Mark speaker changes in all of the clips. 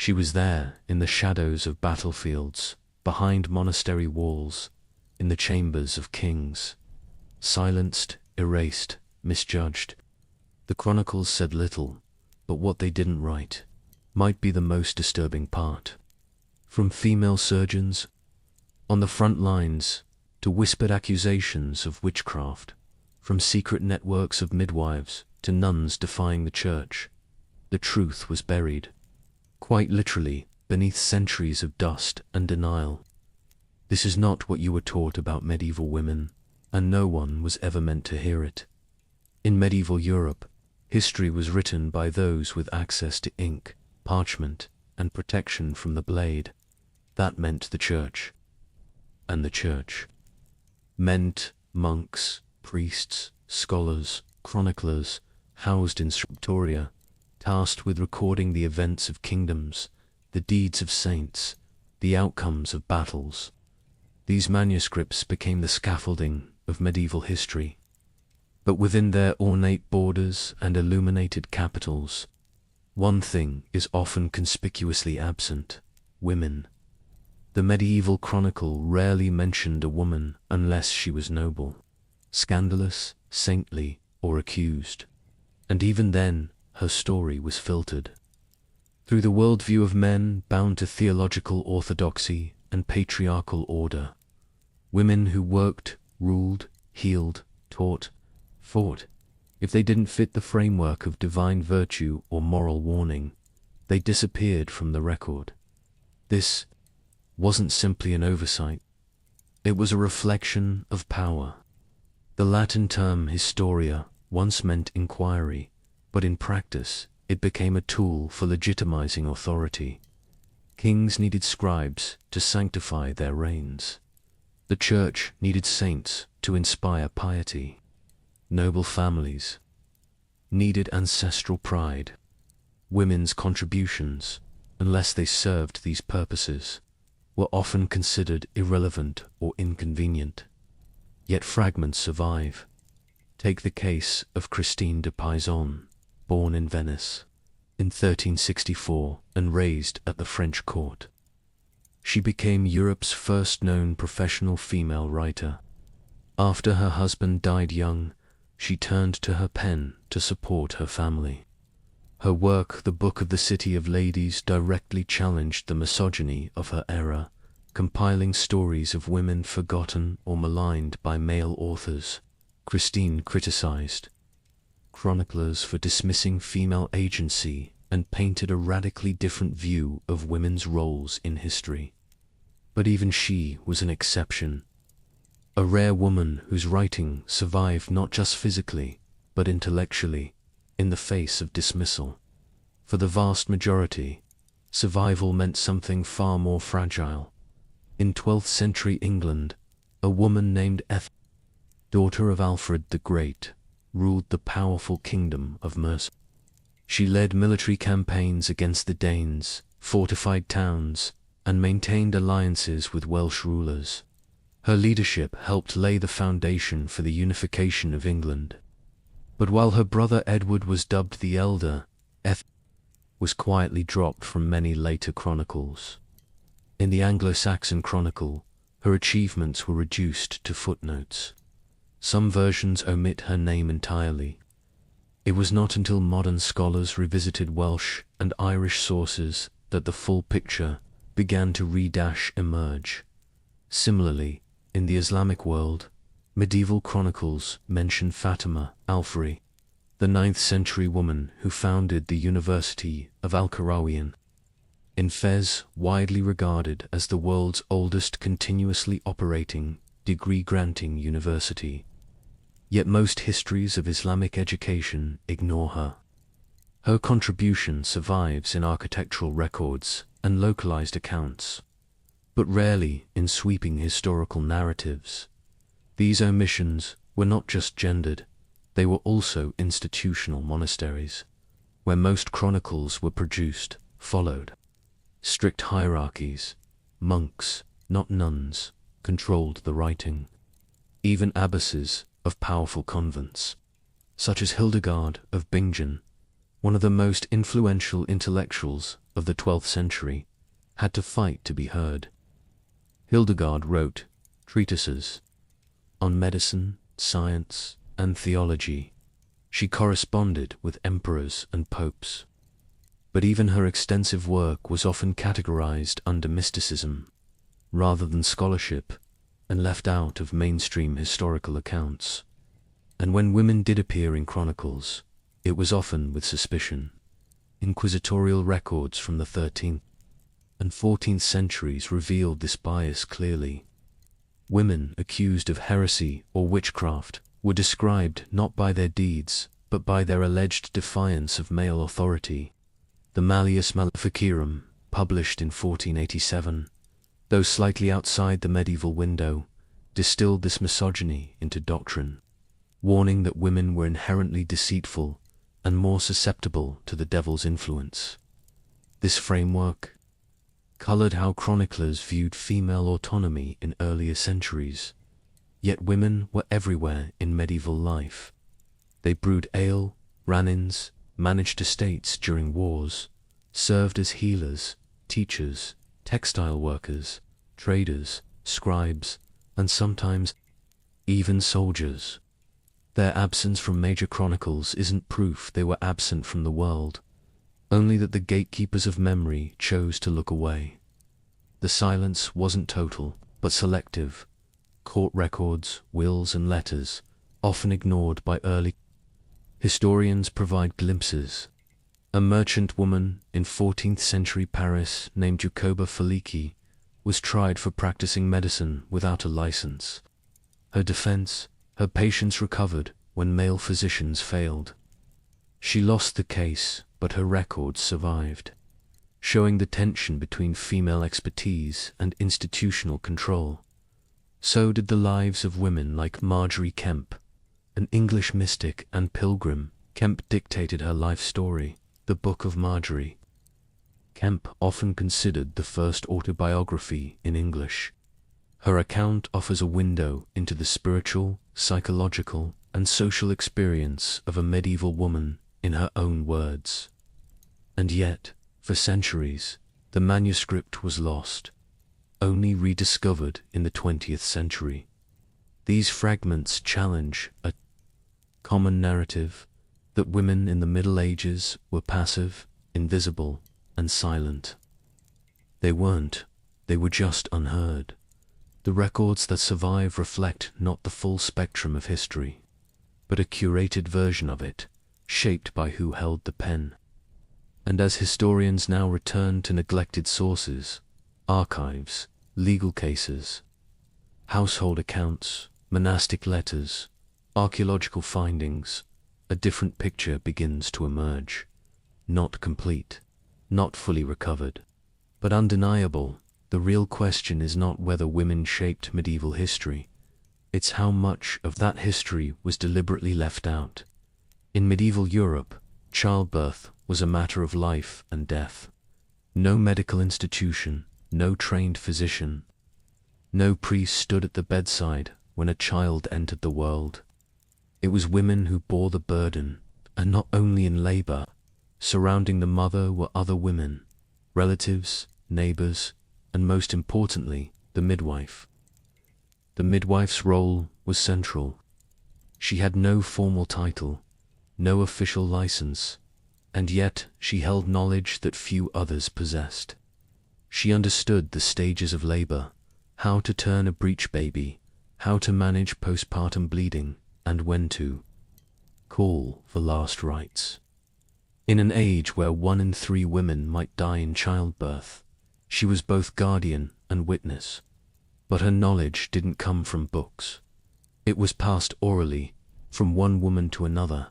Speaker 1: She was there, in the shadows of battlefields, behind monastery walls, in the chambers of kings. Silenced, erased, misjudged. The chronicles said little, but what they didn't write might be the most disturbing part. From female surgeons on the front lines to whispered accusations of witchcraft, from secret networks of midwives to nuns defying the church, the truth was buried, quite literally, beneath centuries of dust and denial. This is not what you were taught about medieval women, and no one was ever meant to hear it. In medieval Europe, history was written by those with access to ink, parchment, and protection from the blade. That meant the church. And the church meant monks, priests, scholars, chroniclers, housed in scriptoria, tasked with recording the events of kingdoms, the deeds of saints, the outcomes of battles. These manuscripts became the scaffolding of medieval history. But within their ornate borders and illuminated capitals, one thing is often conspicuously absent: women. The medieval chronicle rarely mentioned a woman unless she was noble, scandalous, saintly, or accused. And even then, her story was filtered through the worldview of men bound to theological orthodoxy and patriarchal order. Women who worked, ruled, healed, taught, fought. If they didn't fit the framework of divine virtue or moral warning, they disappeared from the record. This wasn't simply an oversight. It was a reflection of power. The Latin term historia once meant inquiry, but in practice, it became a tool for legitimizing authority. Kings needed scribes to sanctify their reigns. The church needed saints to inspire piety. Noble families needed ancestral pride. Women's contributions, unless they served these purposes, were often considered irrelevant or inconvenient. Yet fragments survive. Take the case of Christine de Pizan, born in Venice in 1364 and raised at the French court. She became Europe's first known professional female writer. After her husband died young, she turned to her pen to support her family. Her work, The Book of the City of Ladies, directly challenged the misogyny of her era, compiling stories of women forgotten or maligned by male authors. Christine criticized chroniclers for dismissing female agency and painted a radically different view of women's roles in history. But even she was an exception. A rare woman whose writing survived not just physically, but intellectually, in the face of dismissal. For the vast majority, survival meant something far more fragile. In 12th century England, a woman named Ethel, daughter of Alfred the Great, ruled the powerful kingdom of Mercia. She led military campaigns against the Danes, fortified towns, and maintained alliances with Welsh rulers. Her leadership helped lay the foundation for the unification of England. But while her brother Edward was dubbed the Elder, Ethel was quietly dropped from many later chronicles. In the Anglo-Saxon Chronicle, her achievements were reduced to footnotes. Some versions omit her name entirely. It was not until modern scholars revisited Welsh and Irish sources that the full picture began to emerge. Similarly, in the Islamic world, medieval chronicles mention Fatima al-Fari, the 9th century woman who founded the University of Al-Qarawiyyin in Fez, widely regarded as the world's oldest continuously operating, degree-granting university. Yet most histories of Islamic education ignore her. Her contribution survives in architectural records and localized accounts, but rarely in sweeping historical narratives. These omissions were not just gendered, they were also institutional monasteries, where most chronicles were produced, followed. Strict hierarchies, monks, not nuns, controlled the writing. Even abbesses of powerful convents, such as Hildegard of Bingen, one of the most influential intellectuals of the 12th century, had to fight to be heard. Hildegard wrote treatises on medicine, science, and theology. She corresponded with emperors and popes. But even her extensive work was often categorized under mysticism, rather than scholarship, and left out of mainstream historical accounts. And when women did appear in chronicles, it was often with suspicion. Inquisitorial records from the 13th and 14th centuries revealed this bias clearly. Women accused of heresy or witchcraft were described not by their deeds, but by their alleged defiance of male authority. The Malleus Maleficarum, published in 1487, though slightly outside the medieval window, distilled this misogyny into doctrine, warning that women were inherently deceitful and more susceptible to the devil's influence. This framework colored how chroniclers viewed female autonomy in earlier centuries. Yet women were everywhere in medieval life. They brewed ale, ran inns, managed estates during wars, served as healers, teachers, textile workers, traders, scribes, and sometimes even soldiers. Their absence from major chronicles isn't proof they were absent from the world, only that the gatekeepers of memory chose to look away. The silence wasn't total, but selective. Court records, wills, and letters, often ignored by early historians, provide glimpses. A merchant woman in 14th century Paris named Jacoba Felici was tried for practicing medicine without a license. Her defense: her patients recovered when male physicians failed. She lost the case, but her records survived, showing the tension between female expertise and institutional control. So did the lives of women like Margery Kempe, an English mystic and pilgrim. Kempe dictated her life story, the Book of Margery. Kempe, often considered the first autobiography in English. Her account offers a window into the spiritual, psychological, and social experience of a medieval woman in her own words. And yet, for centuries, the manuscript was lost, only rediscovered in the 20th century. These fragments challenge a common narrative that women in the Middle Ages were passive, invisible, and silent. They weren't, they were just unheard. The records that survive reflect not the full spectrum of history, but a curated version of it, shaped by who held the pen. And as historians now return to neglected sources, archives, legal cases, household accounts, monastic letters, archaeological findings, a different picture begins to emerge. Not complete, not fully recovered, but undeniable. The real question is not whether women shaped medieval history, it's how much of that history was deliberately left out. In medieval Europe, childbirth was a matter of life and death. No medical institution, no trained physician, no priest stood at the bedside when a child entered the world. It was women who bore the burden, and not only in labor. Surrounding the mother were other women, relatives, neighbors, and most importantly, the midwife. The midwife's role was central. She had no formal title, no official license, and yet she held knowledge that few others possessed. She understood the stages of labor, how to turn a breech baby, how to manage postpartum bleeding, and when to call for last rites. In an age where 1 in 3 women might die in childbirth, she was both guardian and witness. But her knowledge didn't come from books. It was passed orally, from one woman to another,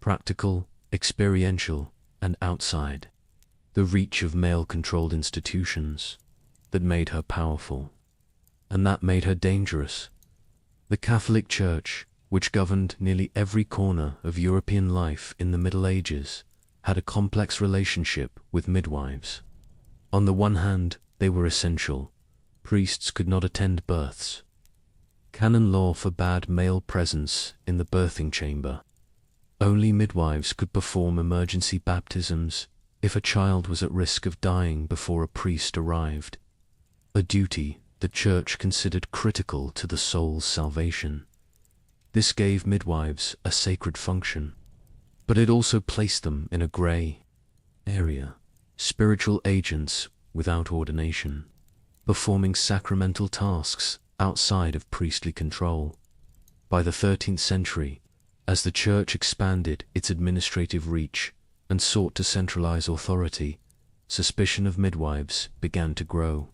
Speaker 1: practical, experiential, and outside the reach of male-controlled institutions. That made her powerful, and that made her dangerous. The Catholic Church, which governed nearly every corner of European life in the Middle Ages, had a complex relationship with midwives. On the one hand, they were essential. Priests could not attend births. Canon law forbade male presence in the birthing chamber. Only midwives could perform emergency baptisms if a child was at risk of dying before a priest arrived, a duty the Church considered critical to the soul's salvation. This gave midwives a sacred function, but it also placed them in a grey area, spiritual agents without ordination, performing sacramental tasks outside of priestly control. By the 13th century, as the Church expanded its administrative reach and sought to centralize authority, suspicion of midwives began to grow.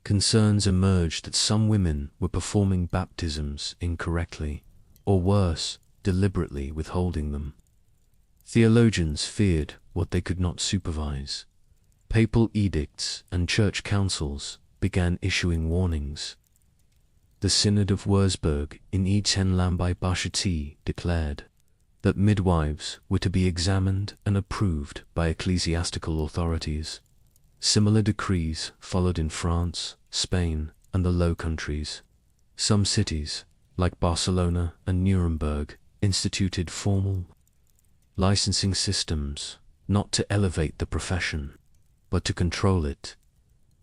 Speaker 1: Concerns emerged that some women were performing baptisms incorrectly, or worse, deliberately withholding them. Theologians feared what they could not supervise. Papal edicts and church councils began issuing warnings. The Synod of Wurzburg in E10 declared that midwives were to be examined and approved by ecclesiastical authorities. Similar decrees followed in France, Spain, and the Low Countries. Some cities, like Barcelona and Nuremberg, instituted formal licensing systems, not to elevate the profession, but to control it.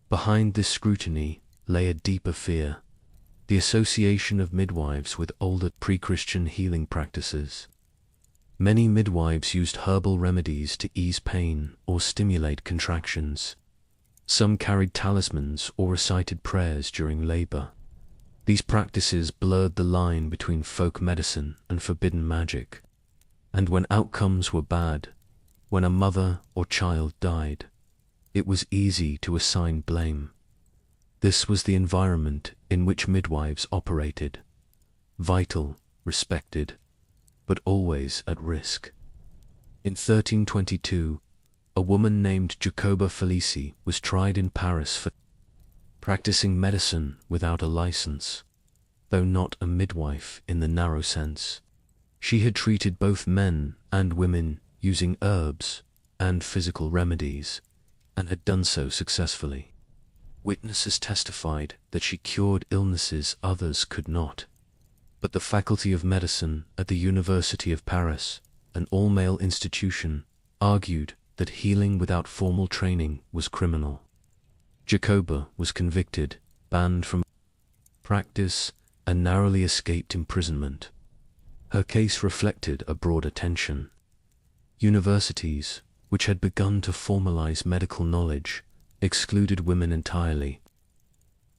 Speaker 1: Behind this scrutiny lay a deeper fear: the association of midwives with older pre-Christian healing practices. Many midwives used herbal remedies to ease pain or stimulate contractions. Some carried talismans or recited prayers during labor. These practices blurred the line between folk medicine and forbidden magic. And when outcomes were bad, when a mother or child died, it was easy to assign blame. This was the environment in which midwives operated: vital, respected, but always at risk. In 1322, a woman named Jacoba Felici was tried in Paris for practicing medicine without a license, though not a midwife in the narrow sense. She had treated both men and women using herbs and physical remedies, and had done so successfully. Witnesses testified that she cured illnesses others could not. But the Faculty of Medicine at the University of Paris, an all-male institution, argued that healing without formal training was criminal. Jacoba was convicted, banned from practice, and narrowly escaped imprisonment. Her case reflected a broader tension. Universities, which had begun to formalize medical knowledge, excluded women entirely.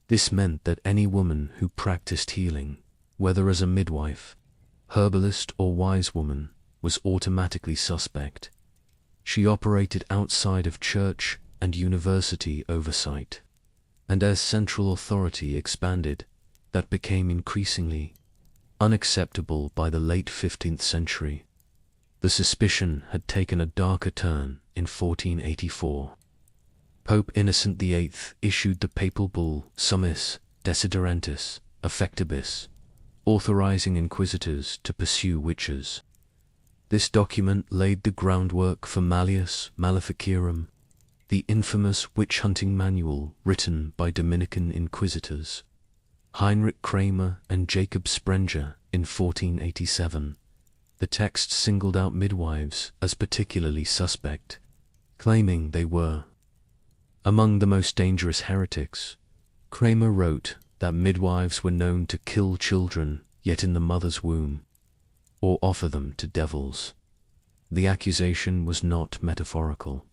Speaker 1: This meant that any woman who practiced healing, whether as a midwife, herbalist, or wise woman, was automatically suspect. She operated outside of church and university oversight, and as central authority expanded, that became increasingly unacceptable by the late 15th century. The suspicion had taken a darker turn in 1484. Pope Innocent VIII issued the papal bull Summis Desiderantis Affectibus, authorizing inquisitors to pursue witches. This document laid the groundwork for Malleus Maleficarum, the infamous witch-hunting manual written by Dominican inquisitors Heinrich Kramer and Jacob Sprenger in 1487. The text singled out midwives as particularly suspect, claiming they were among the most dangerous heretics. Kramer wrote that midwives were known to kill children yet in the mother's womb, or offer them to devils. The accusation was not metaphorical.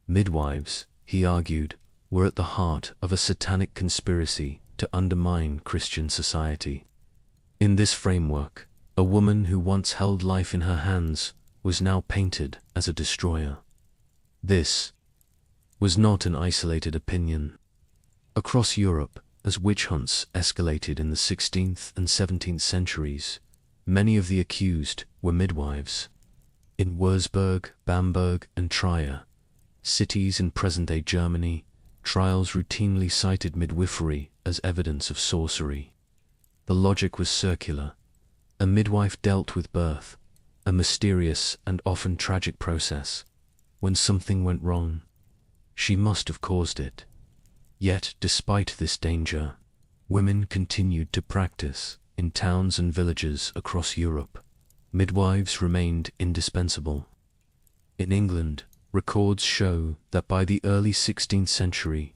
Speaker 1: Midwives, he argued, were at the heart of a satanic conspiracy to undermine Christian society. In this framework, a woman who once held life in her hands was now painted as a destroyer. This was not an isolated opinion. Across Europe, as witch hunts escalated in the 16th and 17th centuries, many of the accused were midwives. In Wurzburg, Bamberg, and Trier, cities in present-day Germany, trials routinely cited midwifery as evidence of sorcery. The logic was circular. A midwife dealt with birth, a mysterious and often tragic process. When something went wrong, she must have caused it. Yet, despite this danger, women continued to practice in towns and villages across Europe. midwives remained indispensable. In England, records show that by the early 16th century,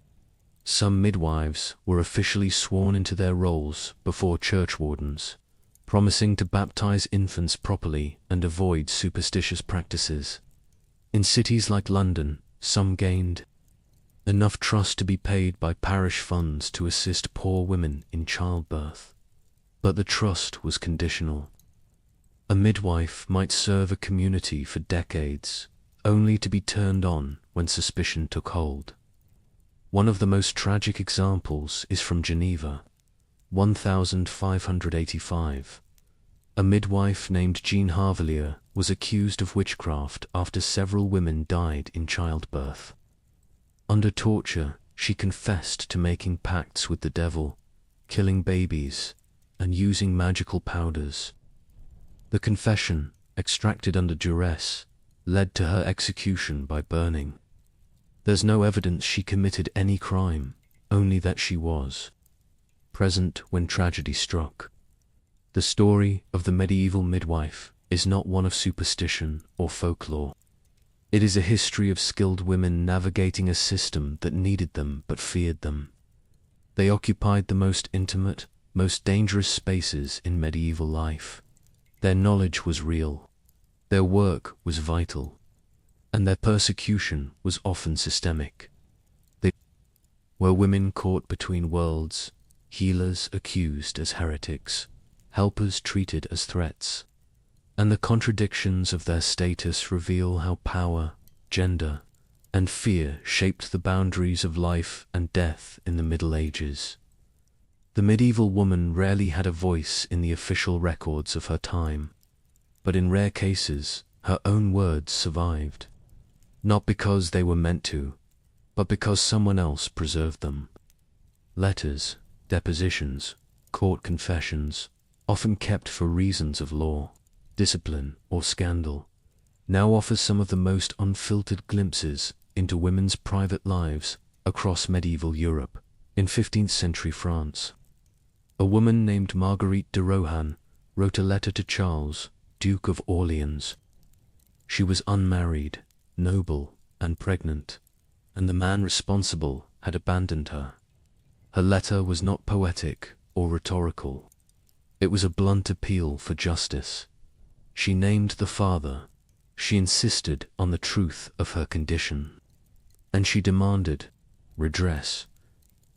Speaker 1: some midwives were officially sworn into their roles before churchwardens, promising to baptize infants properly and avoid superstitious practices. In cities like London, some gained enough trust to be paid by parish funds to assist poor women in childbirth. But the trust was conditional. A midwife might serve a community for decades, only to be turned on when suspicion took hold. One of the most tragic examples is from Geneva, 1585. A midwife named Jean Harvelier was accused of witchcraft after several women died in childbirth. Under torture, she confessed to making pacts with the devil, killing babies, and using magical powders. The confession, extracted under duress, led to her execution by burning. There's no evidence she committed any crime, only that she was present when tragedy struck. The story of the medieval midwife is not one of superstition or folklore. It is a history of skilled women navigating a system that needed them but feared them. They occupied the most intimate, most dangerous spaces in medieval life. Their knowledge was real, their work was vital, and their persecution was often systemic. They were women caught between worlds, healers accused as heretics, helpers treated as threats, and the contradictions of their status reveal how power, gender, and fear shaped the boundaries of life and death in the Middle Ages. The medieval woman rarely had a voice in the official records of her time, but in rare cases, her own words survived, not because they were meant to, but because someone else preserved them. Letters, depositions, court confessions, often kept for reasons of law, discipline, or scandal, now offers some of the most unfiltered glimpses into women's private lives across medieval Europe. In 15th century France, a woman named Marguerite de Rohan wrote a letter to Charles, Duke of Orleans. She was unmarried, noble, and pregnant, and the man responsible had abandoned her. Her letter was not poetic or rhetorical. It was a blunt appeal for justice. She named the father. She insisted on the truth of her condition. And she demanded redress.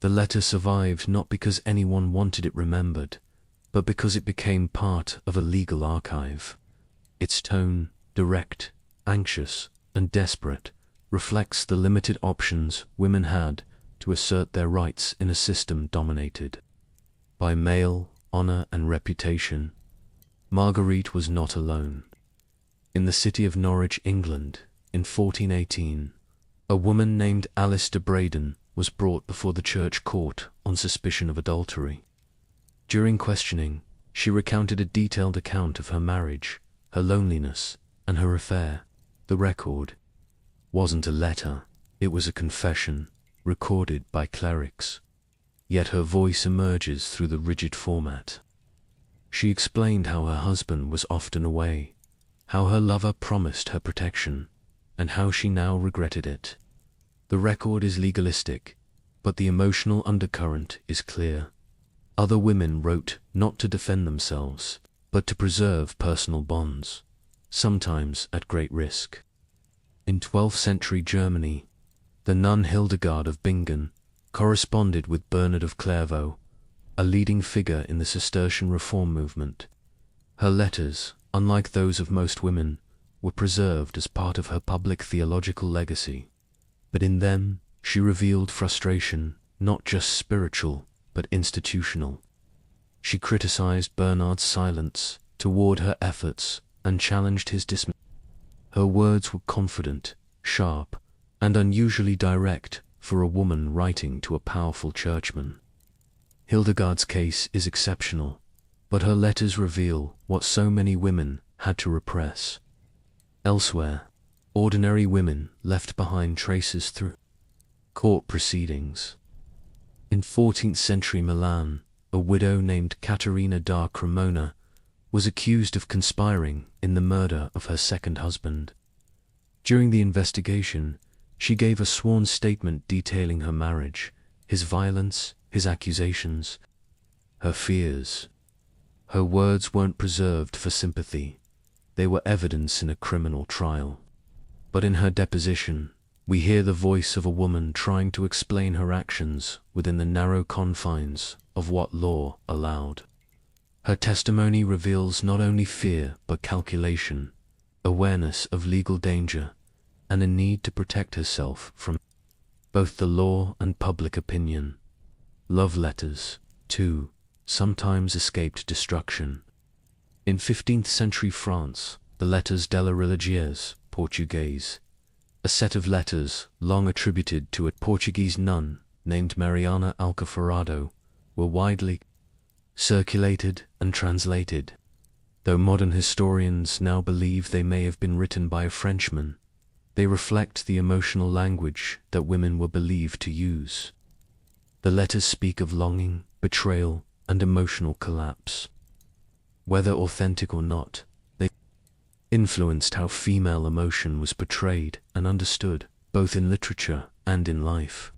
Speaker 1: The letter survived not because anyone wanted it remembered, but because it became part of a legal archive. Its tone, direct, anxious, and desperate, reflects the limited options women had to assert their rights in a system dominated by male honor and reputation. Marguerite was not alone. In the city of Norwich, England, in 1418, a woman named Alice de Braden was brought before the church court on suspicion of adultery. During questioning, she recounted a detailed account of her marriage, her loneliness, and her affair. The record wasn't a letter, it was a confession, recorded by clerics. Yet her voice emerges through the rigid format. She explained how her husband was often away, how her lover promised her protection, and how she now regretted it. The record is legalistic, but the emotional undercurrent is clear. Other women wrote not to defend themselves, but to preserve personal bonds, sometimes at great risk. In 12th century Germany, the nun Hildegard of Bingen corresponded with Bernard of Clairvaux, a leading figure in the Cistercian reform movement. Her letters, unlike those of most women, were preserved as part of her public theological legacy. But in them, she revealed frustration, not just spiritual, but institutional. She criticized Bernard's silence toward her efforts and challenged his dismissal. Her words were confident, sharp, and unusually direct for a woman writing to a powerful churchman. Hildegard's case is exceptional, but her letters reveal what so many women had to repress. Elsewhere, ordinary women left behind traces through court proceedings. In 14th century Milan, a widow named Caterina da Cremona was accused of conspiring in the murder of her second husband. During the investigation, she gave a sworn statement detailing her marriage, his violence, his accusations, her fears. Her words weren't preserved for sympathy. They were evidence in a criminal trial. But in her deposition, we hear the voice of a woman trying to explain her actions within the narrow confines of what law allowed. Her testimony reveals not only fear but calculation, awareness of legal danger, and a need to protect herself from both the law and public opinion. Love letters, too, sometimes escaped destruction. In 15th century France, the Lettres de la Religieuse, Portuguese, a set of letters long attributed to a Portuguese nun named Mariana Alcafarado, were widely circulated and translated, though modern historians now believe they may have been written by a Frenchman. They reflect the emotional language that women were believed to use. The letters speak of longing, betrayal, and emotional collapse. Whether authentic or not, they influenced how female emotion was portrayed and understood, both in literature and in life.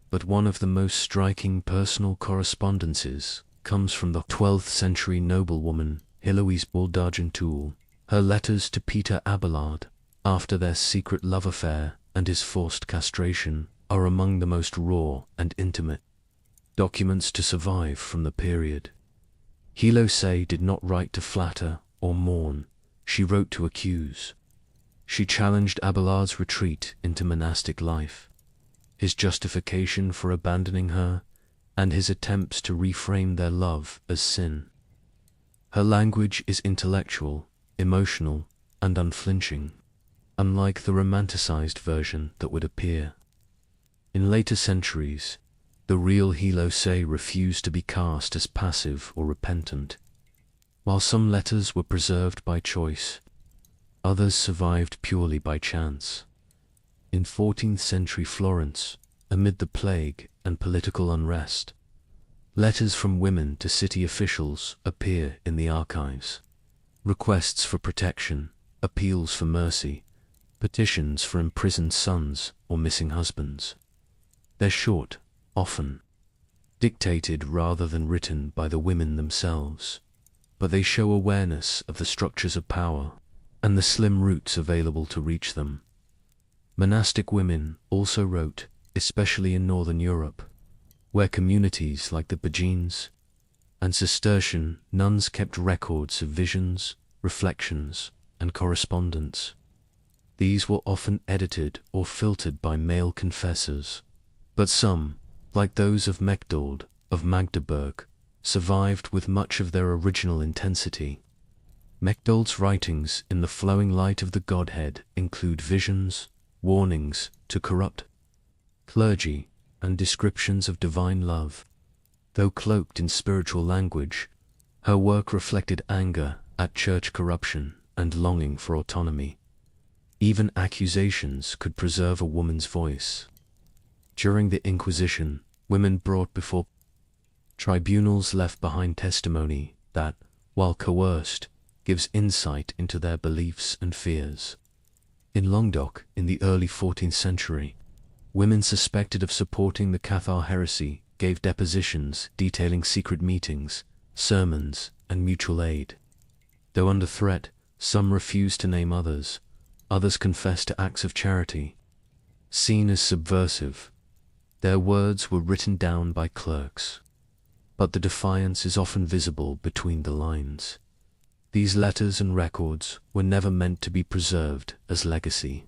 Speaker 1: But one of the most striking personal correspondences comes from the 12th century noblewoman Héloïse d'Argentoul. Her letters to Peter Abelard, after their secret love affair and his forced castration, are among the most raw and intimate documents to survive from the period. Héloïse did not write to flatter or mourn, she wrote to accuse. She challenged Abelard's retreat into monastic life, his justification for abandoning her, and his attempts to reframe their love as sin. Her language is intellectual, emotional, and unflinching, unlike the romanticized version that would appear. In later centuries, the real Héloïse refused to be cast as passive or repentant. While some letters were preserved by choice, others survived purely by chance. In 14th century Florence, amid the plague and political unrest, letters from women to city officials appear in the archives. Requests for protection, appeals for mercy, petitions for imprisoned sons or missing husbands. They're short, often dictated rather than written by the women themselves, but they show awareness of the structures of power and the slim routes available to reach them. Monastic women also wrote, especially in Northern Europe, where communities like the Beguines and Cistercian nuns kept records of visions, reflections, and correspondence. These were often edited or filtered by male confessors, but some, like those of Mechtold of Magdeburg, survived with much of their original intensity. Mechtold's writings in the flowing light of the Godhead include visions, warnings to corrupt clergy, and descriptions of divine love. Though cloaked in spiritual language, her work reflected anger at church corruption and longing for autonomy. Even accusations could preserve a woman's voice. During the Inquisition, women brought before tribunals left behind testimony that, while coerced, gives insight into their beliefs and fears. In Languedoc, in the early 14th century, women suspected of supporting the Cathar heresy gave depositions detailing secret meetings, sermons, and mutual aid. Though under threat, some refused to name others confessed to acts of charity. Seen as subversive, their words were written down by clerks. But the defiance is often visible between the lines. These letters and records were never meant to be preserved as legacy.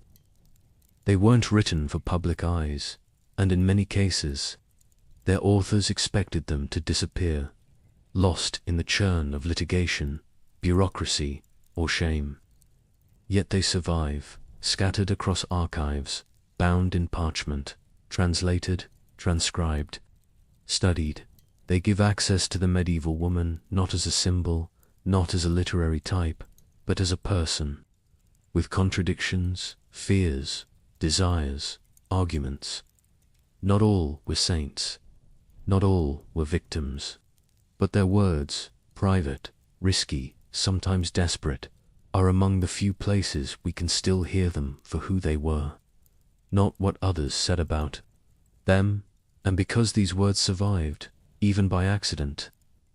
Speaker 1: They weren't written for public eyes, and in many cases, their authors expected them to disappear, lost in the churn of litigation, bureaucracy, or shame. Yet they survive, scattered across archives, bound in parchment, translated, transcribed, studied. They give access to the medieval woman not as a symbol, not as a literary type, but as a person, with contradictions, fears, desires, arguments. Not all were saints, not all were victims, but their words, private, risky, sometimes desperate, are among the few places we can still hear them for who they were, not what others said about them, and because these words survived, even by accident,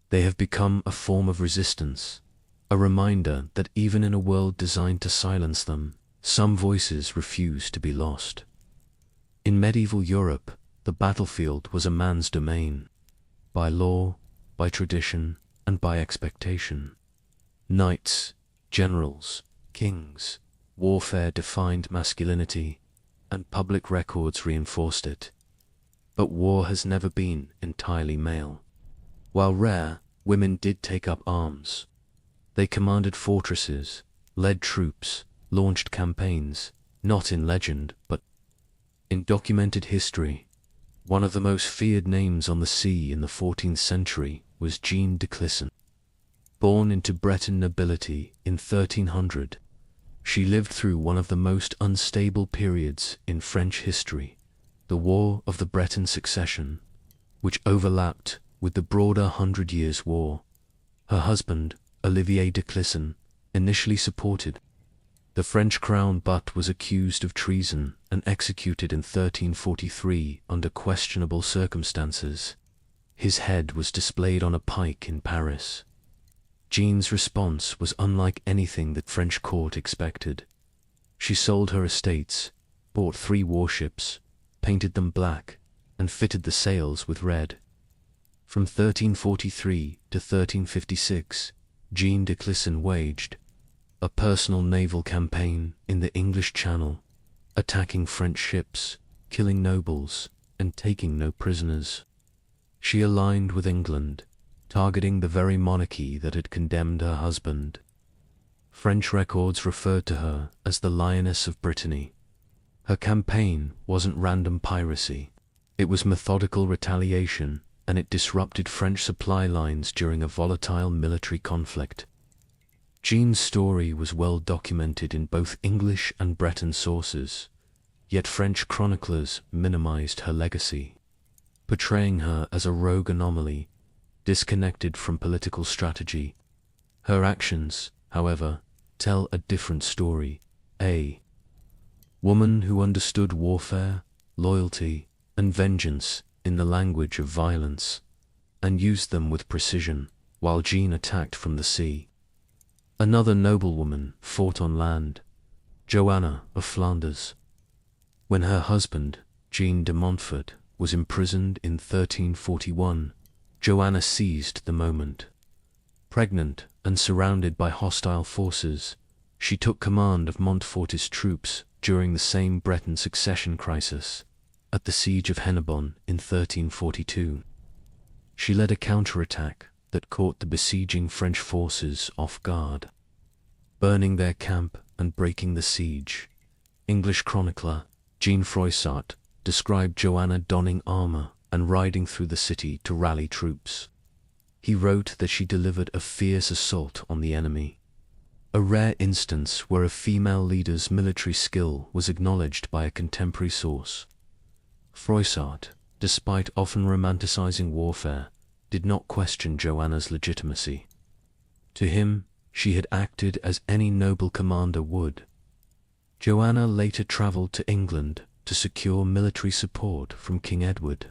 Speaker 1: they have become a form of resistance, a reminder that even in a world designed to silence them, some voices refuse to be lost. In medieval Europe, the battlefield was a man's domain, by law, by tradition, and by expectation. Knights, generals, kings, warfare defined masculinity, and public records reinforced it. But war has never been entirely male. While rare, women did take up arms. They commanded fortresses, led troops, launched campaigns, not in legend, but in documented history. One of the most feared names on the sea in the 14th century was Jeanne de Clisson. Born into Breton nobility in 1300, she lived through one of the most unstable periods in French history, the War of the Breton Succession, which overlapped with the broader Hundred Years' War. Her husband, Olivier de Clisson, initially supported the French crown but was accused of treason and executed in 1343 under questionable circumstances. His head was displayed on a pike in Paris. Jeanne's response was unlike anything the French court expected. She sold her estates, bought 3 warships, painted them black, and fitted the sails with red. From 1343 to 1356, Jeanne de Clisson waged a personal naval campaign in the English Channel, attacking French ships, killing nobles, and taking no prisoners. She aligned with England, targeting the very monarchy that had condemned her husband. French records referred to her as the Lioness of Brittany. Her campaign wasn't random piracy. It was methodical retaliation, and it disrupted French supply lines during a volatile military conflict. Jeanne's story was well documented in both English and Breton sources, yet French chroniclers minimized her legacy, portraying her as a rogue anomaly, disconnected from political strategy. Her actions, however, tell a different story. A woman who understood warfare, loyalty, and vengeance in the language of violence, and used them with precision, while Jeanne attacked from the sea. Another noblewoman fought on land, Joanna of Flanders. When her husband, Jean de Montfort, was imprisoned in 1341, Joanna seized the moment. Pregnant and surrounded by hostile forces, she took command of Montfort's troops during the same Breton succession crisis, at the siege of Hennebon in 1342. She led a counterattack that caught the besieging French forces off guard, burning their camp and breaking the siege. English chronicler Jean Froissart described Joanna donning armor and riding through the city to rally troops. He wrote that she delivered a fierce assault on the enemy, a rare instance where a female leader's military skill was acknowledged by a contemporary source. Froissart, despite often romanticizing warfare, did not question Joanna's legitimacy. To him, she had acted as any noble commander would. Joanna later traveled to England to secure military support from King Edward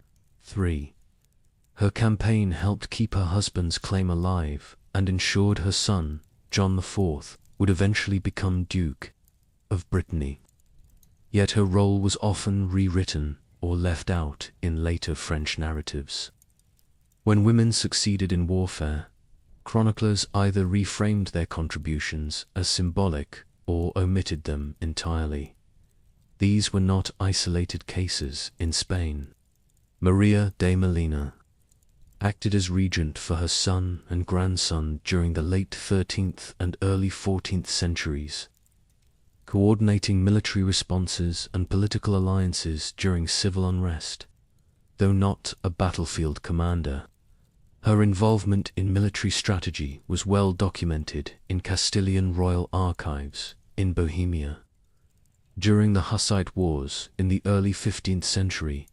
Speaker 1: III. Her campaign helped keep her husband's claim alive and ensured her son, John IV, would eventually become Duke of Brittany. Yet her role was often rewritten or left out in later French narratives. When women succeeded in warfare, chroniclers either reframed their contributions as symbolic or omitted them entirely. These were not isolated cases in Spain. Maria de Molina acted as regent for her son and grandson during the late 13th and early 14th centuries, coordinating military responses and political alliances during civil unrest. Though not a battlefield commander, her involvement in military strategy was well documented in Castilian royal archives in Bohemia. During the Hussite Wars in the early 15th century,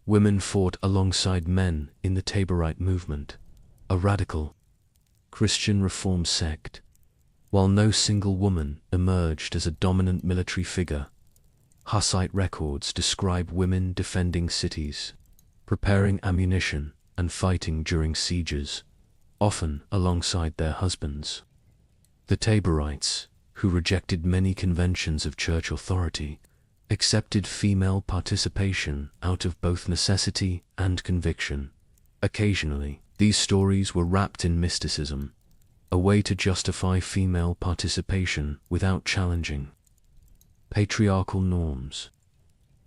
Speaker 1: women fought alongside men in the Taborite movement, a radical Christian reform sect. While no single woman emerged as a dominant military figure, Hussite records describe women defending cities, preparing ammunition, and fighting during sieges, often alongside their husbands. The Taborites, who rejected many conventions of church authority, accepted female participation out of both necessity and conviction. Occasionally, these stories were wrapped in mysticism, a way to justify female participation without challenging patriarchal norms.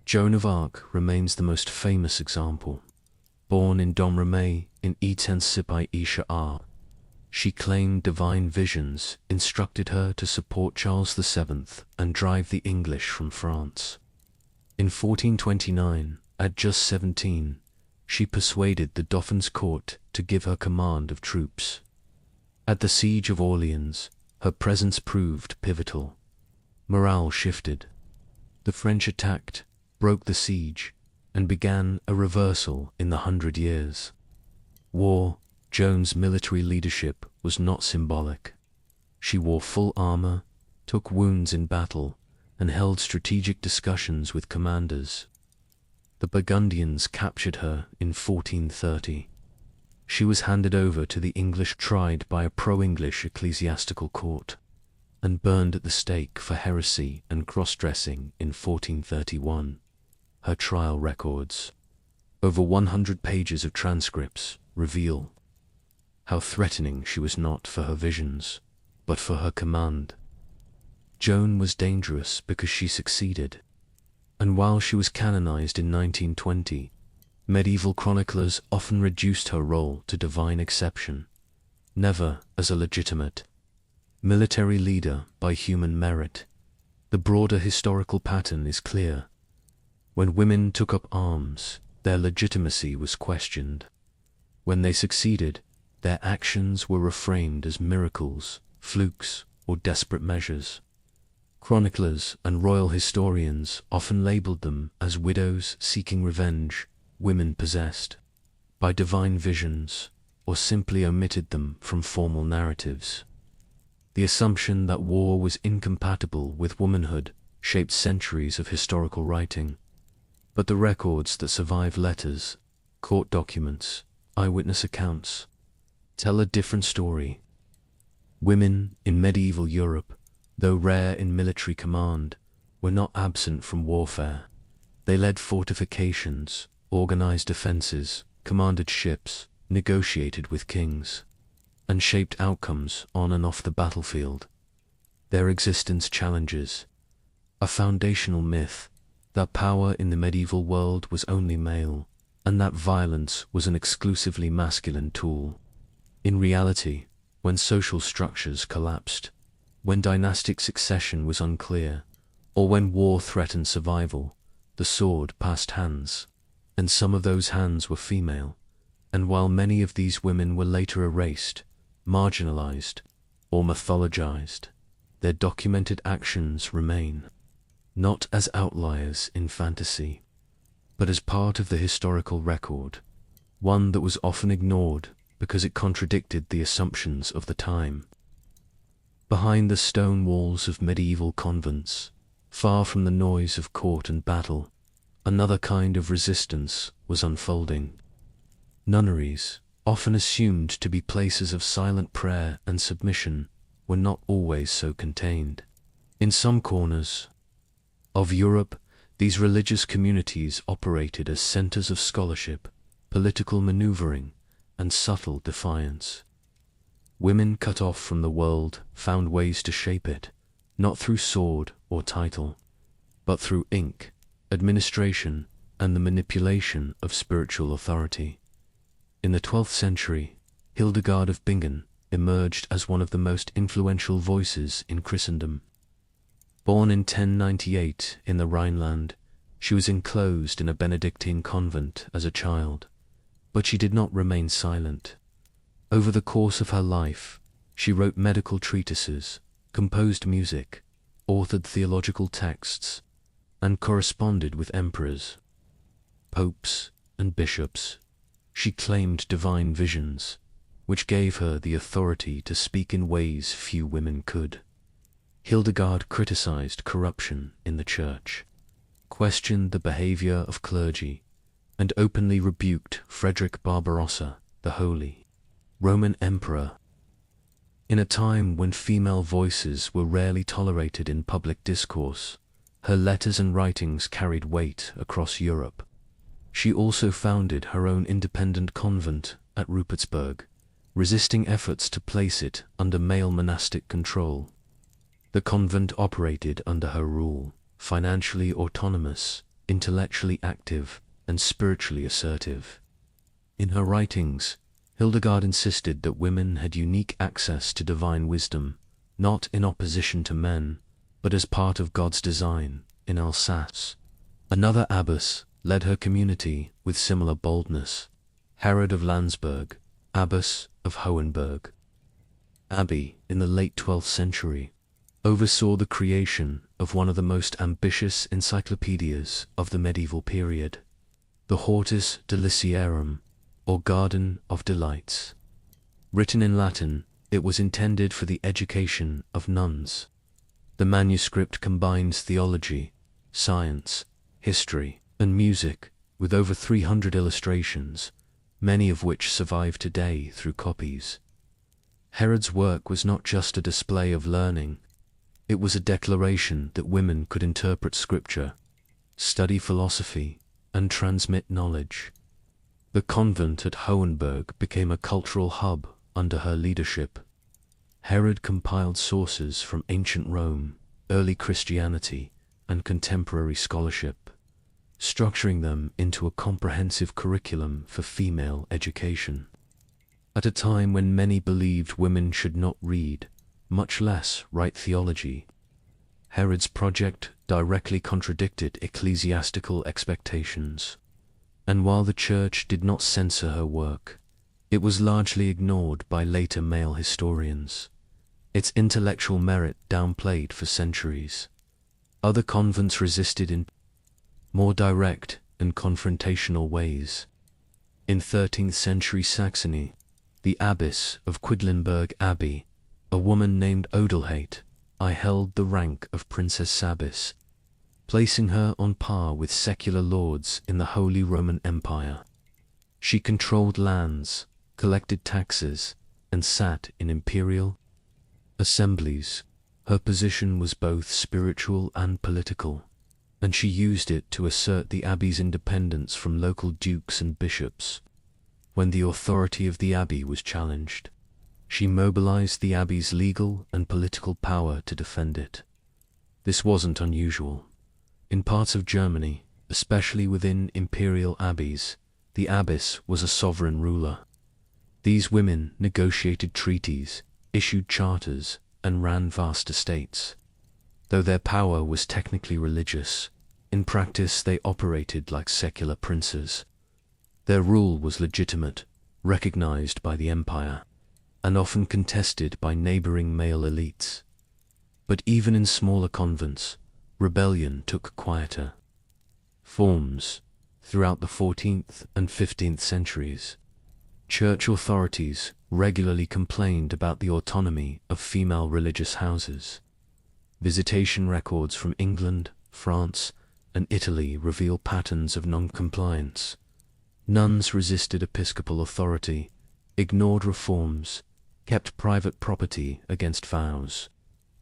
Speaker 1: Joan of Arc remains the most famous example. Born in Domremy in Etensipai-Isha'ar, she claimed divine visions instructed her to support Charles VII and drive the English from France. In 1429, at just 17, she persuaded the Dauphin's court to give her command of troops. At the Siege of Orleans, her presence proved pivotal. Morale shifted. The French attacked, broke the siege, and began a reversal in the 100 Years' War. Joan's military leadership was not symbolic. She wore full armor, took wounds in battle, and held strategic discussions with commanders. The Burgundians captured her in 1430. She was handed over to the English, tried by a pro-English ecclesiastical court, and burned at the stake for heresy and cross-dressing in 1431. Her trial records, over 100 pages of transcripts, reveal how threatening she was not for her visions, but for her command. Joan was dangerous because she succeeded, and while she was canonized in 1920, medieval chroniclers often reduced her role to divine exception, never as a legitimate military leader by human merit. The broader historical pattern is clear. When women took up arms, their legitimacy was questioned. When they succeeded, their actions were reframed as miracles, flukes, or desperate measures. Chroniclers and royal historians often labeled them as widows seeking revenge, women possessed by divine visions, or simply omitted them from formal narratives. The assumption that war was incompatible with womanhood shaped centuries of historical writing. But the records that survive, letters, court documents, eyewitness accounts, tell a different story. Women in medieval Europe, though rare in military command, were not absent from warfare. They led fortifications, organized defenses, commanded ships, negotiated with kings, and shaped outcomes on and off the battlefield. Their existence challenges a foundational myth that power in the medieval world was only male, and that violence was an exclusively masculine tool. In reality, when social structures collapsed, when dynastic succession was unclear, or when war threatened survival, the sword passed hands, and some of those hands were female. And while many of these women were later erased, marginalized, or mythologized, their documented actions remain, not as outliers in fantasy, but as part of the historical record, one that was often ignored because it contradicted the assumptions of the time. Behind the stone walls of medieval convents, far from the noise of court and battle, another kind of resistance was unfolding. Nunneries, often assumed to be places of silent prayer and submission, were not always so contained. In some corners of Europe, these religious communities operated as centers of scholarship, political maneuvering, and subtle defiance. Women cut off from the world found ways to shape it, not through sword or title, but through ink, administration, and the manipulation of spiritual authority. In the 12th century, Hildegard of Bingen emerged as one of the most influential voices in Christendom. Born in 1098 in the Rhineland, she was enclosed in a Benedictine convent as a child, but she did not remain silent. Over the course of her life, she wrote medical treatises, composed music, authored theological texts, and corresponded with emperors, popes, and bishops. She claimed divine visions, which gave her the authority to speak in ways few women could. Hildegard criticized corruption in the church, questioned the behavior of clergy, and openly rebuked Frederick Barbarossa, the Holy Roman Emperor. In a time when female voices were rarely tolerated in public discourse, her letters and writings carried weight across Europe. She also founded her own independent convent at Rupertsberg, resisting efforts to place it under male monastic control. The convent operated under her rule, financially autonomous, intellectually active, and spiritually assertive. In her writings, Hildegard insisted that women had unique access to divine wisdom, not in opposition to men, but as part of God's design. In Alsace, another abbess led her community with similar boldness, Herod of Landsberg, abbess of Hohenberg Abbey in the late 12th century, oversaw the creation of one of the most ambitious encyclopedias of the medieval period, the Hortus Deliciarum, or Garden of Delights. Written in Latin, it was intended for the education of nuns. The manuscript combines theology, science, history, and music, with over 300 illustrations, many of which survive today through copies. Herod's work was not just a display of learning, it was a declaration that women could interpret scripture, study philosophy, and transmit knowledge. The convent at Hohenberg became a cultural hub under her leadership. Herod compiled sources from ancient Rome, early Christianity, and contemporary scholarship, structuring them into a comprehensive curriculum for female education. At a time when many believed women should not read, much less write theology, Herod's project directly contradicted ecclesiastical expectations. And while the church did not censor her work, it was largely ignored by later male historians, its intellectual merit downplayed for centuries. Other convents resisted in more direct and confrontational ways. In 13th century Saxony, the abbess of Quedlinburg Abbey, a woman named Odelhate, held the rank of Princess Sabis, placing her on par with secular lords in the Holy Roman Empire. She controlled lands, collected taxes, and sat in imperial assemblies. Her position was both spiritual and political, and she used it to assert the abbey's independence from local dukes and bishops. When the authority of the abbey was challenged, she mobilized the abbey's legal and political power to defend it. This wasn't unusual. In parts of Germany, especially within imperial abbeys, the abbess was a sovereign ruler. These women negotiated treaties, issued charters, and ran vast estates. Though their power was technically religious, in practice they operated like secular princes. Their rule was legitimate, recognized by the empire, and often contested by neighboring male elites. But even in smaller convents, rebellion took quieter forms. Throughout the 14th and 15th centuries, church authorities regularly complained about the autonomy of female religious houses. Visitation records from England, France, and Italy reveal patterns of non-compliance. Nuns resisted episcopal authority, ignored reforms, kept private property against vows,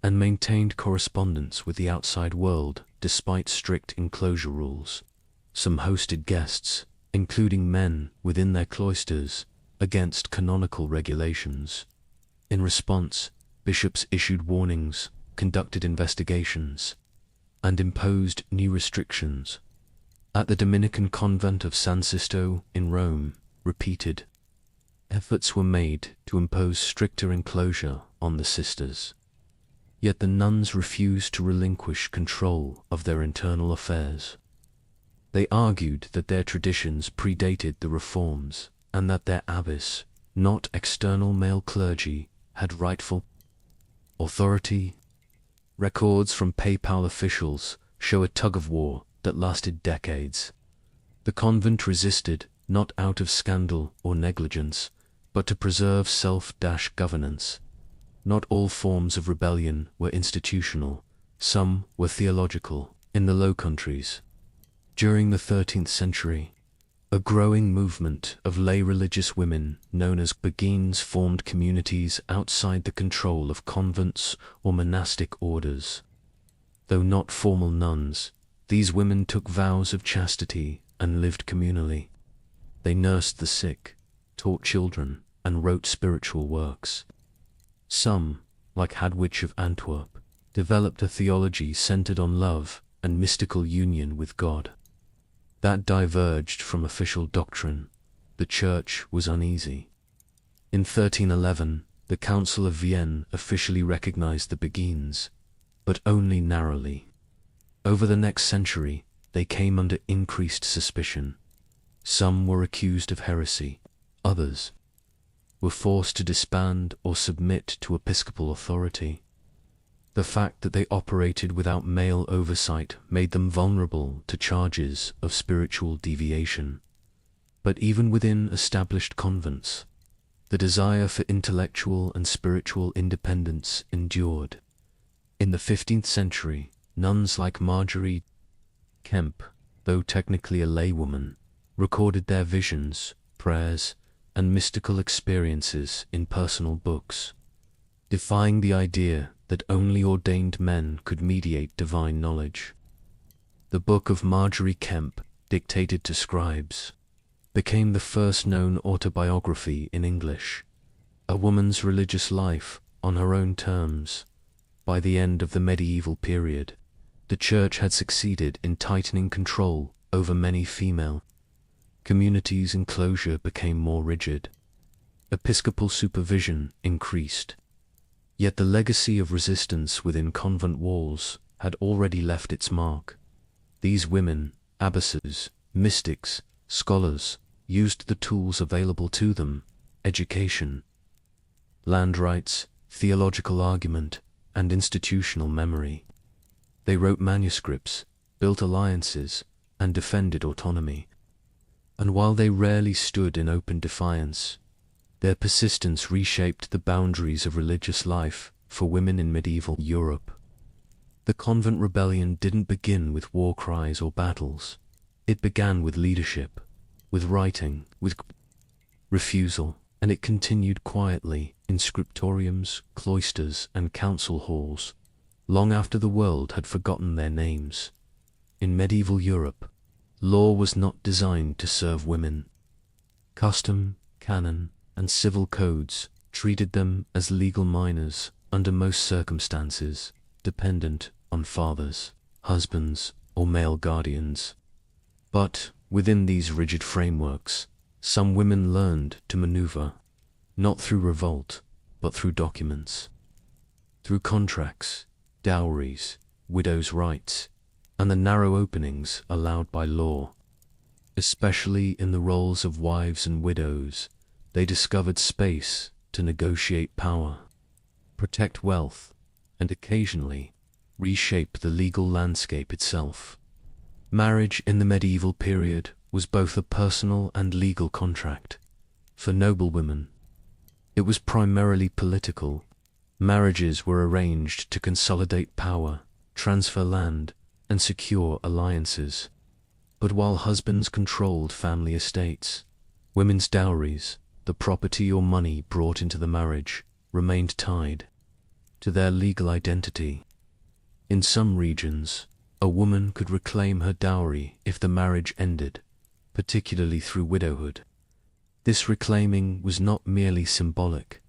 Speaker 1: and maintained correspondence with the outside world despite strict enclosure rules. Some hosted guests, including men within their cloisters, against canonical regulations. In response, bishops issued warnings, conducted investigations, and imposed new restrictions. At the Dominican convent of San Sisto in Rome, repeated efforts were made to impose stricter enclosure on the sisters. Yet the nuns refused to relinquish control of their internal affairs. They argued that their traditions predated the reforms and that their abbess, not external male clergy, had rightful authority. Records from papal officials show a tug-of-war that lasted decades. The convent resisted, not out of scandal or negligence, but to preserve self-governance. Not all forms of rebellion were institutional, some were theological. In the Low Countries, during the 13th century, a growing movement of lay religious women known as beguines formed communities outside the control of convents or monastic orders. Though not formal nuns, these women took vows of chastity and lived communally. They nursed the sick, taught children, and wrote spiritual works. Some, like Hadwich of Antwerp, developed a theology centered on love and mystical union with God. That diverged from official doctrine. The Church was uneasy. In 1311, the Council of Vienne officially recognized the beguines, but only narrowly. Over the next century, they came under increased suspicion. Some were accused of heresy, others were forced to disband or submit to episcopal authority. The fact that they operated without male oversight made them vulnerable to charges of spiritual deviation. But even within established convents, the desire for intellectual and spiritual independence endured. In the 15th century, nuns like Marjorie Kemp, though technically a laywoman, recorded their visions, prayers, and mystical experiences in personal books, defying the idea that only ordained men could mediate divine knowledge. The Book of Marjorie Kemp, dictated to scribes, became the first known autobiography in English, a woman's religious life on her own terms. By the end of the medieval period, the Church had succeeded in tightening control over many female communities and closure became more rigid. Episcopal supervision increased. Yet the legacy of resistance within convent walls had already left its mark. These women, abbesses, mystics, scholars, used the tools available to them: education, land rights, theological argument, and institutional memory. They wrote manuscripts, built alliances, and defended autonomy. And while they rarely stood in open defiance, their persistence reshaped the boundaries of religious life for women in medieval Europe. The convent rebellion didn't begin with war cries or battles. It began with leadership, with writing, with refusal, and it continued quietly in scriptoriums, cloisters, and council halls, long after the world had forgotten their names. In medieval Europe, law was not designed to serve women. Custom, canon, and civil codes treated them as legal minors under most circumstances, dependent on fathers, husbands, or male guardians. But within these rigid frameworks, some women learned to maneuver, not through revolt, but through documents, through contracts, dowries, widows' rights, and the narrow openings allowed by law. Especially in the roles of wives and widows, they discovered space to negotiate power, protect wealth, and occasionally reshape the legal landscape itself. Marriage in the medieval period was both a personal and legal contract. For noblewomen, it was primarily political. Marriages were arranged to consolidate power, transfer land, and secure alliances. But while husbands controlled family estates, women's dowries, the property or money brought into the marriage, remained tied to their legal identity. In some regions, a woman could reclaim her dowry if the marriage ended, particularly through widowhood. This reclaiming was not merely symbolic.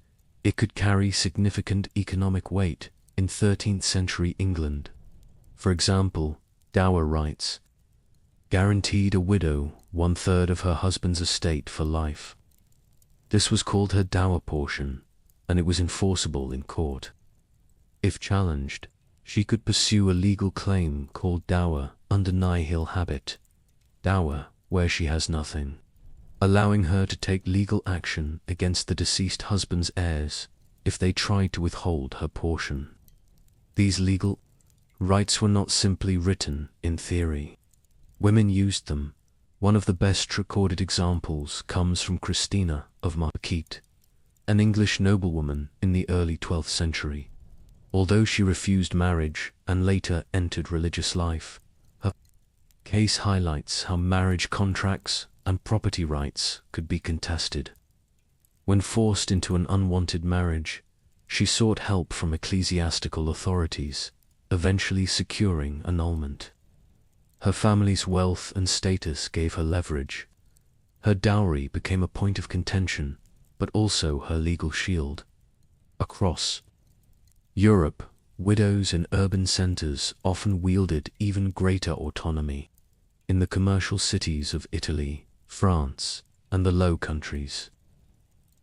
Speaker 1: It could carry significant economic weight in 13th century England. For example, dower rights guaranteed a widow 1/3 of her husband's estate for life. This was called her dower portion, and it was enforceable in court. If challenged, she could pursue a legal claim called dower under nihil habet, dower where she has nothing, allowing her to take legal action against the deceased husband's heirs if they tried to withhold her portion. These legal rights were not simply written in theory. Women used them. One of the best recorded examples comes from Christina of Marquette, an English noblewoman in the early 12th century. Although she refused marriage and later entered religious life, her case highlights how marriage contracts and property rights could be contested. When forced into an unwanted marriage, she sought help from ecclesiastical authorities, eventually securing annulment. Her family's wealth and status gave her leverage. Her dowry became a point of contention, but also her legal shield. Across Europe, widows in urban centers often wielded even greater autonomy. In the commercial cities of Italy, France, and the Low Countries,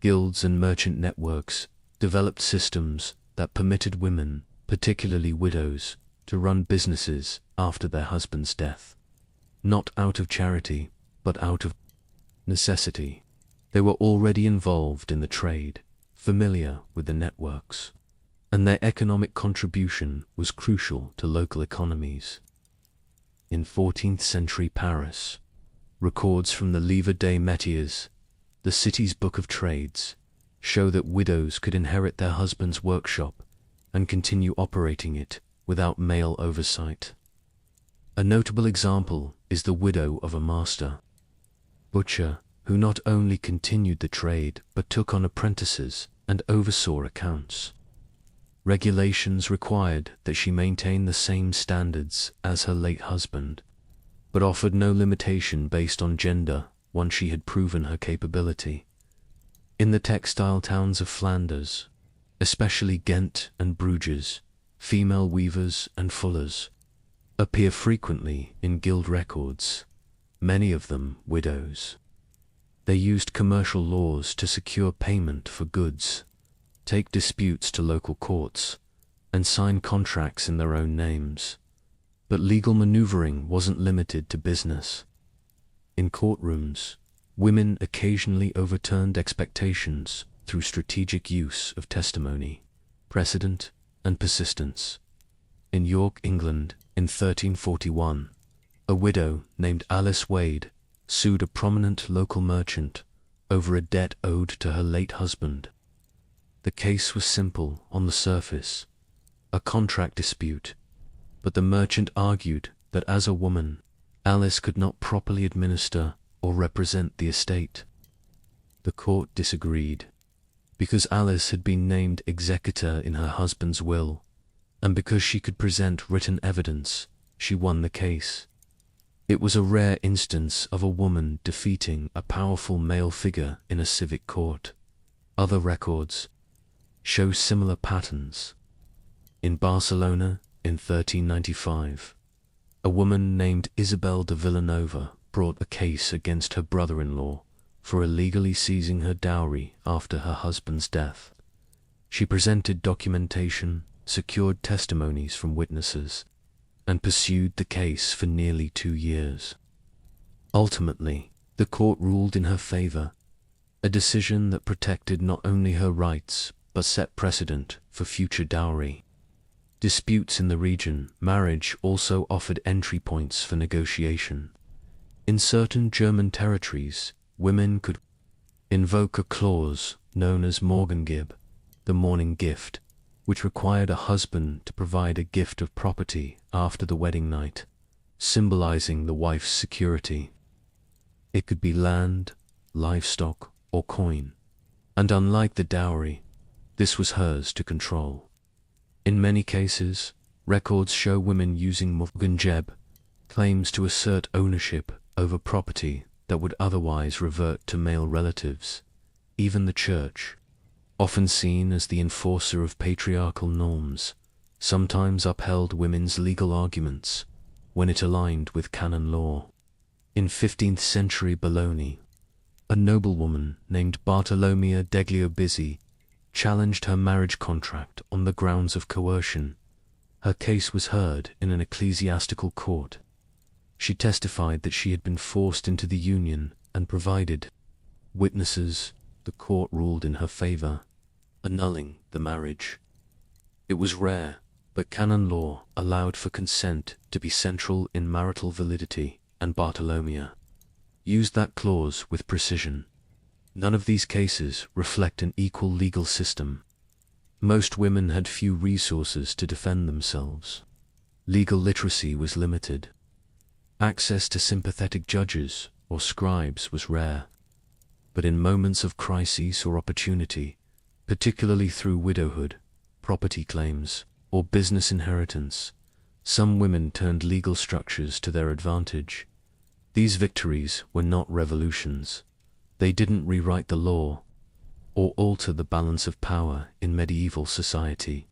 Speaker 1: guilds and merchant networks developed systems that permitted women, particularly widows, to run businesses after their husband's death. Not out of charity, but out of necessity. They were already involved in the trade, familiar with the networks, and their economic contribution was crucial to local economies. In 14th century Paris, records from the Livre des Métiers, the city's book of trades, show that widows could inherit their husband's workshop and continue operating it without male oversight. A notable example is the widow of a master butcher who not only continued the trade but took on apprentices and oversaw accounts. Regulations required that she maintain the same standards as her late husband, but offered no limitation based on gender once she had proven her capability. In the textile towns of Flanders, especially Ghent and Bruges, female weavers and fullers appear frequently in guild records, many of them widows. They used commercial laws to secure payment for goods, take disputes to local courts, and sign contracts in their own names. But legal maneuvering wasn't limited to business. In courtrooms, women occasionally overturned expectations through strategic use of testimony, precedent, and persistence. In York, England, in 1341, a widow named Alice Wade sued a prominent local merchant over a debt owed to her late husband. The case was simple on the surface, a contract dispute, but the merchant argued that as a woman, Alice could not properly administer or represent the estate. The court disagreed, because Alice had been named executor in her husband's will, and because she could present written evidence, she won the case. It was a rare instance of a woman defeating a powerful male figure in a civic court. Other records show similar patterns. In Barcelona, in 1395, a woman named Isabel de Villanova brought a case against her brother-in-law for illegally seizing her dowry after her husband's death. She presented documentation, secured testimonies from witnesses, and pursued the case for nearly 2 years. Ultimately, the court ruled in her favor, a decision that protected not only her rights but set precedent for future dowry. Disputes in the region, marriage also offered entry points for negotiation. In certain German territories, women could invoke a clause known as Morgengib, the morning gift, which required a husband to provide a gift of property after the wedding night, symbolizing the wife's security. It could be land, livestock, or coin, and unlike the dowry, this was hers to control. In many cases, records show women using Morgengeb claims to assert ownership over property that would otherwise revert to male relatives. Even the church, often seen as the enforcer of patriarchal norms, sometimes upheld women's legal arguments when it aligned with canon law. In 15th century Bologna, a noblewoman named Bartolomea degli Obizi challenged her marriage contract on the grounds of coercion. Her case was heard in an ecclesiastical court. She testified that she had been forced into the union and provided witnesses. The court ruled in her favor, annulling the marriage. It was rare, but canon law allowed for consent to be central in marital validity, and Bartolomea used that clause with precision. None of these cases reflect an equal legal system. Most women had few resources to defend themselves. Legal literacy was limited. Access to sympathetic judges or scribes was rare. But in moments of crisis or opportunity, particularly through widowhood, property claims, or business inheritance, some women turned legal structures to their advantage. These victories were not revolutions. They didn't rewrite the law or alter the balance of power in medieval society,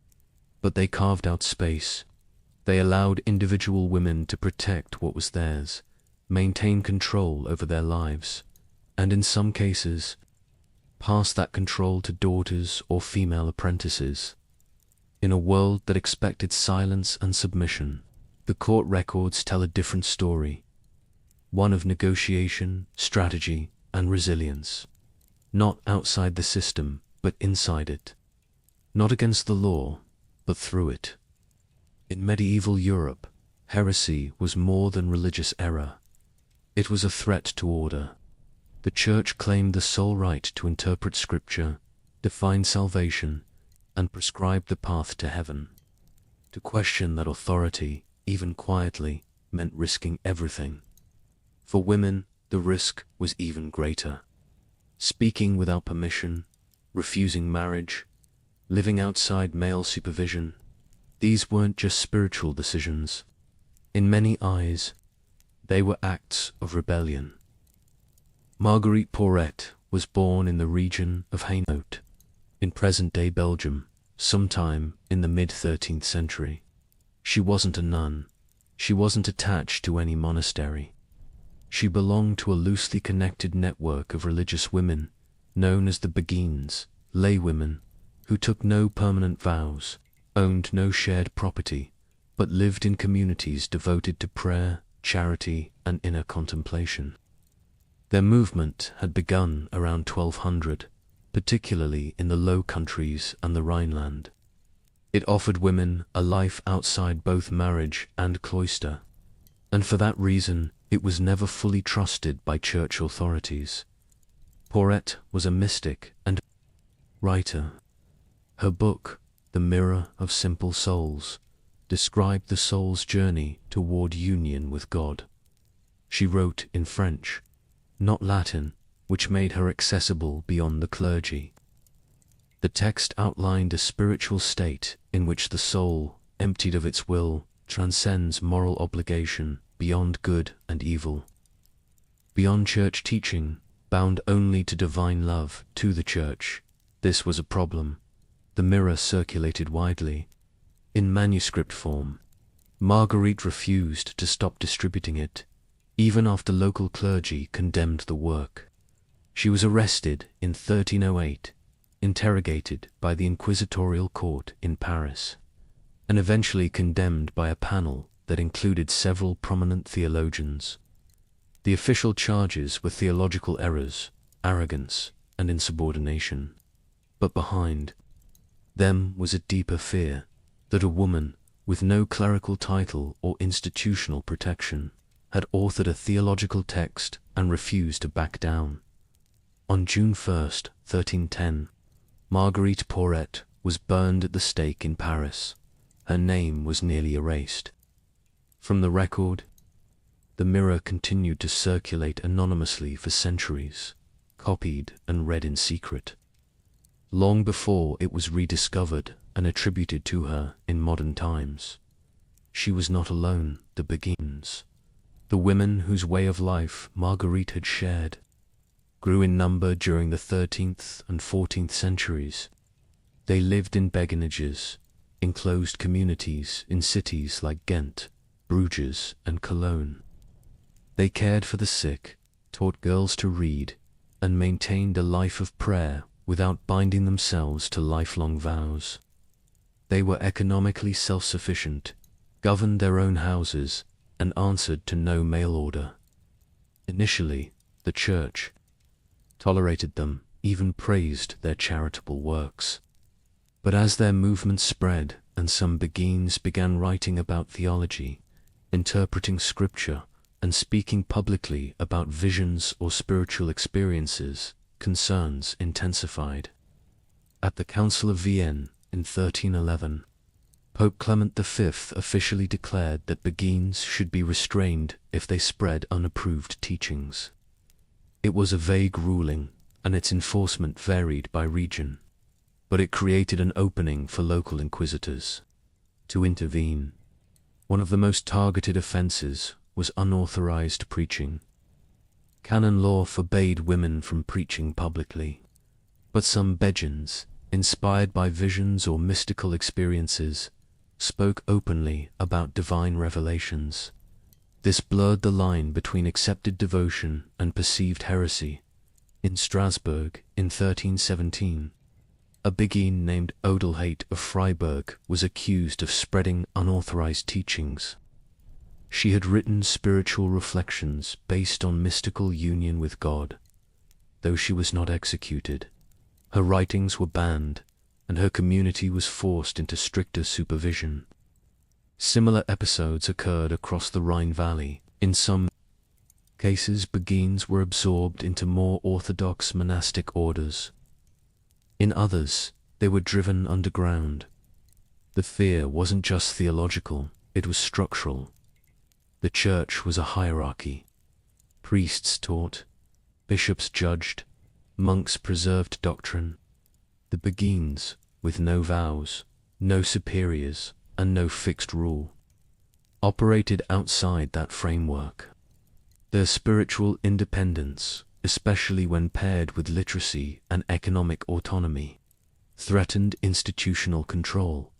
Speaker 1: but they carved out space. They allowed individual women to protect what was theirs, maintain control over their lives, and in some cases, pass that control to daughters or female apprentices. In a world that expected silence and submission, the court records tell a different story, one of negotiation, strategy, and resilience. Not outside the system, but inside it. Not against the law, but through it. In medieval Europe, heresy was more than religious error. It was a threat to order. The Church claimed the sole right to interpret Scripture, define salvation, and prescribe the path to heaven. To question that authority, even quietly, meant risking everything. For women, the risk was even greater. Speaking without permission, refusing marriage, living outside male supervision, these weren't just spiritual decisions. In many eyes, they were acts of rebellion. Marguerite Porete was born in the region of Hainaut, in present-day Belgium, sometime in the mid-13th century. She wasn't a nun. She wasn't attached to any monastery. She belonged to a loosely connected network of religious women, known as the Beguines, laywomen, who took no permanent vows, owned no shared property, but lived in communities devoted to prayer, charity, and inner contemplation. Their movement had begun around 1200, particularly in the Low Countries and the Rhineland. It offered women a life outside both marriage and cloister, and for that reason it was never fully trusted by church authorities. Porete was a mystic and writer. Her book, The Mirror of Simple Souls, described the soul's journey toward union with God. She wrote in French, not Latin, which made her accessible beyond the clergy. The text outlined a spiritual state in which the soul, emptied of its will, transcends moral obligation beyond good and evil. Beyond church teaching, bound only to divine love to the church, this was a problem. The mirror circulated widely, in manuscript form. Marguerite refused to stop distributing it, even after local clergy condemned the work. She was arrested in 1308, interrogated by the inquisitorial court in Paris, and eventually condemned by a panel that included several prominent theologians. The official charges were theological errors, arrogance, and insubordination. But behind them was a deeper fear that a woman with no clerical title or institutional protection had authored a theological text and refused to back down. On June 1st, 1310, Marguerite Porete was burned at the stake in Paris. Her name was nearly erased. From the record, the mirror continued to circulate anonymously for centuries, copied and read in secret. Long before it was rediscovered and attributed to her in modern times. She was not alone, the Beguines. The women whose way of life Marguerite had shared grew in number during the 13th and 14th centuries. They lived in beguinages, enclosed communities in cities like Ghent, Bruges, and Cologne. They cared for the sick, taught girls to read, and maintained a life of prayer without binding themselves to lifelong vows. They were economically self-sufficient, governed their own houses, and answered to no mail order. Initially, the Church tolerated them, even praised their charitable works. But as their movement spread and some Beguines began writing about theology, interpreting scripture, and speaking publicly about visions or spiritual experiences, concerns intensified. At the Council of Vienne in 1311, Pope Clement V officially declared that beguines should be restrained if they spread unapproved teachings. It was a vague ruling, and its enforcement varied by region, but it created an opening for local inquisitors to intervene. One of the most targeted offenses was unauthorized preaching. Canon law forbade women from preaching publicly, but some beguines, inspired by visions or mystical experiences, spoke openly about divine revelations. This blurred the line between accepted devotion and perceived heresy. In Strasbourg, in 1317, a beguine named Odelhate of Freiburg was accused of spreading unauthorized teachings. She had written spiritual reflections based on mystical union with God. Though she was not executed, her writings were banned, and her community was forced into stricter supervision. Similar episodes occurred across the Rhine Valley. In some cases, beguines were absorbed into more orthodox monastic orders. In others, they were driven underground. The fear wasn't just theological, it was structural. The church was a hierarchy. Priests taught, bishops judged, monks preserved doctrine. The beguines, with no vows, no superiors, and no fixed rule, operated outside that framework. Their spiritual independence, especially when paired with literacy and economic autonomy, threatened institutional control.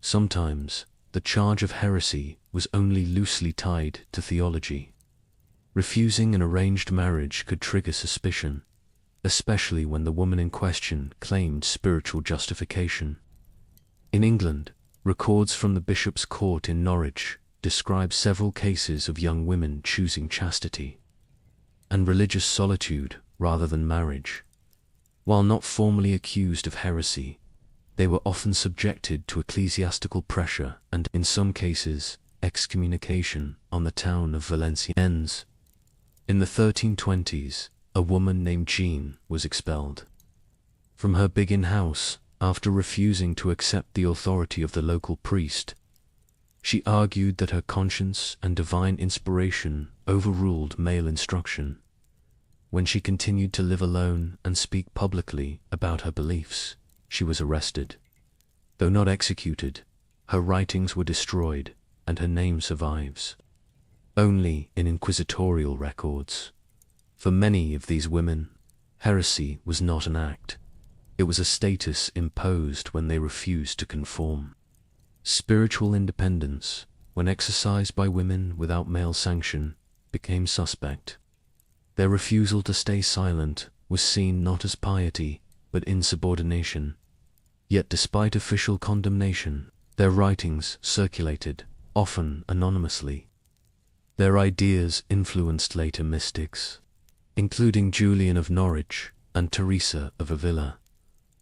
Speaker 1: Sometimes, the charge of heresy was only loosely tied to theology. Refusing an arranged marriage could trigger suspicion, especially when the woman in question claimed spiritual justification. In England, records from the bishop's court in Norwich describe several cases of young women choosing chastity and religious solitude rather than marriage. While not formally accused of heresy, they were often subjected to ecclesiastical pressure and, in some cases, excommunication on the town of Valenciennes. In the 1320s, a woman named Jean was expelled from her beguine house after refusing to accept the authority of the local priest. She argued that her conscience and divine inspiration overruled male instruction. When she continued to live alone and speak publicly about her beliefs, she was arrested. Though not executed, her writings were destroyed and her name survives only in inquisitorial records. For many of these women, heresy was not an act. It was a status imposed when they refused to conform. Spiritual independence, when exercised by women without male sanction, became suspect. Their refusal to stay silent was seen not as piety, but insubordination. Yet despite official condemnation, their writings circulated, often anonymously. Their ideas influenced later mystics, including Julian of Norwich and Teresa of Avila.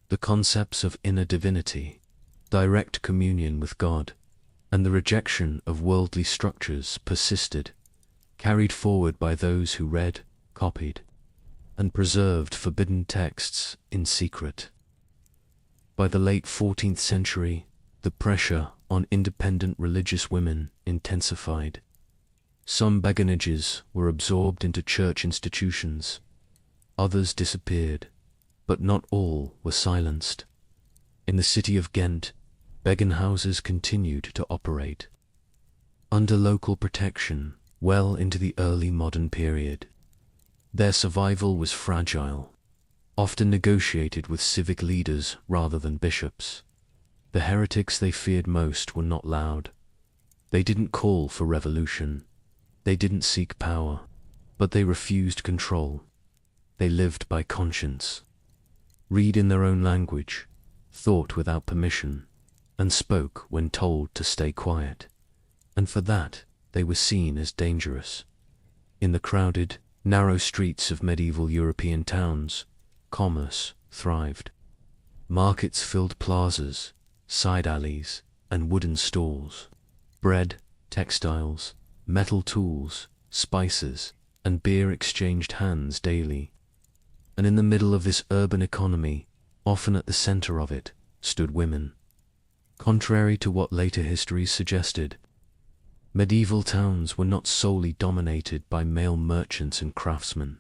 Speaker 1: The concepts of inner divinity, direct communion with God, and the rejection of worldly structures persisted, carried forward by those who read, copied, and preserved forbidden texts in secret. By the late 14th century, the pressure on independent religious women intensified. Some beguinages were absorbed into church institutions, others disappeared, but not all were silenced. In the city of Ghent, beguine houses continued to operate under local protection well into the early modern period. Their survival was fragile, often negotiated with civic leaders rather than bishops. The heretics they feared most were not loud. They didn't call for revolution. They didn't seek power, but they refused control. They lived by conscience, read in their own language, thought without permission, and spoke when told to stay quiet. And for that, they were seen as dangerous. In the crowded, narrow streets of medieval European towns, commerce thrived. Markets filled plazas, side alleys, and wooden stalls. Bread, textiles, metal tools, spices, and beer exchanged hands daily. And in the middle of this urban economy, often at the center of it, stood women. Contrary to what later histories suggested, medieval towns were not solely dominated by male merchants and craftsmen.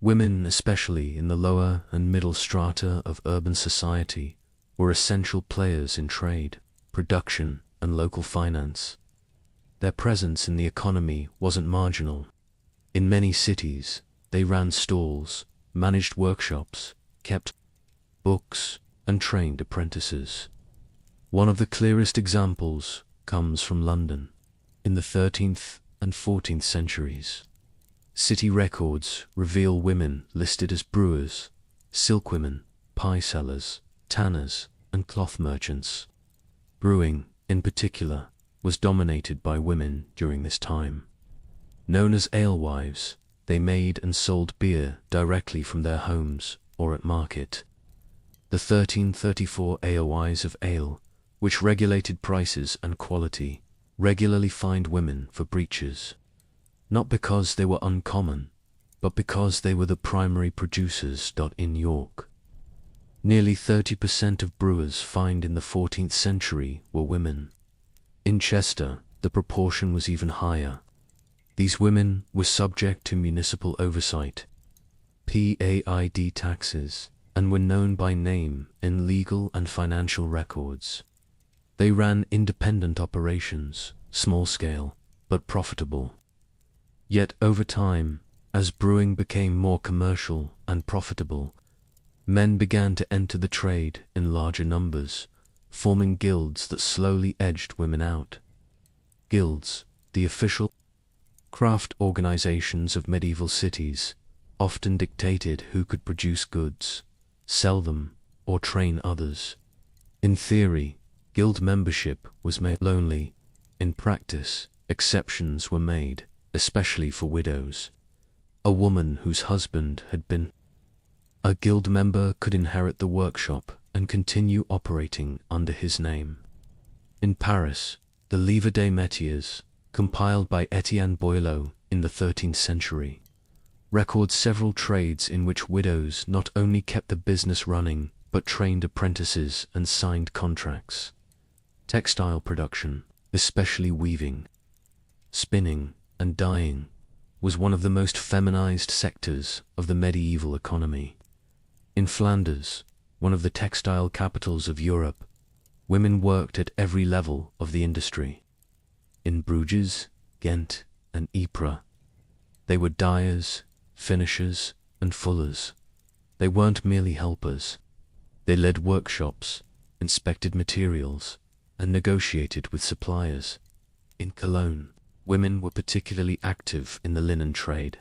Speaker 1: Women, especially in the lower and middle strata of urban society, were essential players in trade, production, and local finance. Their presence in the economy wasn't marginal. In many cities, they ran stalls, managed workshops, kept books, and trained apprentices. One of the clearest examples comes from London. In the 13th and 14th centuries, city records reveal women listed as brewers, silkwomen, pie sellers, tanners, and cloth merchants. Brewing, in particular, was dominated by women during this time. Known as alewives, they made and sold beer directly from their homes or at market. The 1334 AOIs of ale, which regulated prices and quality, regularly fined women for breaches. Not because they were uncommon, but because they were the primary producers. In York, nearly 30% of brewers fined in the 14th century were women. In Chester, the proportion was even higher. These women were subject to municipal oversight, PAID taxes, and were known by name in legal and financial records. They ran independent operations, small scale, but profitable. Yet over time, as brewing became more commercial and profitable, men began to enter the trade in larger numbers, forming guilds that slowly edged women out. Guilds, the official craft organizations of medieval cities, often dictated who could produce goods, sell them, or train others. In theory, guild membership was made lonely. In practice, exceptions were made, especially for widows. A woman whose husband had been a guild member could inherit the workshop and continue operating under his name. In Paris, the Livre des Métiers, compiled by Etienne Boileau in the 13th century, records several trades in which widows not only kept the business running, but trained apprentices and signed contracts. Textile production, especially weaving, spinning, and dyeing, was one of the most feminized sectors of the medieval economy. In Flanders, one of the textile capitals of Europe, women worked at every level of the industry. In Bruges, Ghent, and Ypres, they were dyers, finishers, and fullers. They weren't merely helpers. They led workshops, inspected materials, and negotiated with suppliers. In Cologne, women were particularly active in the linen trade.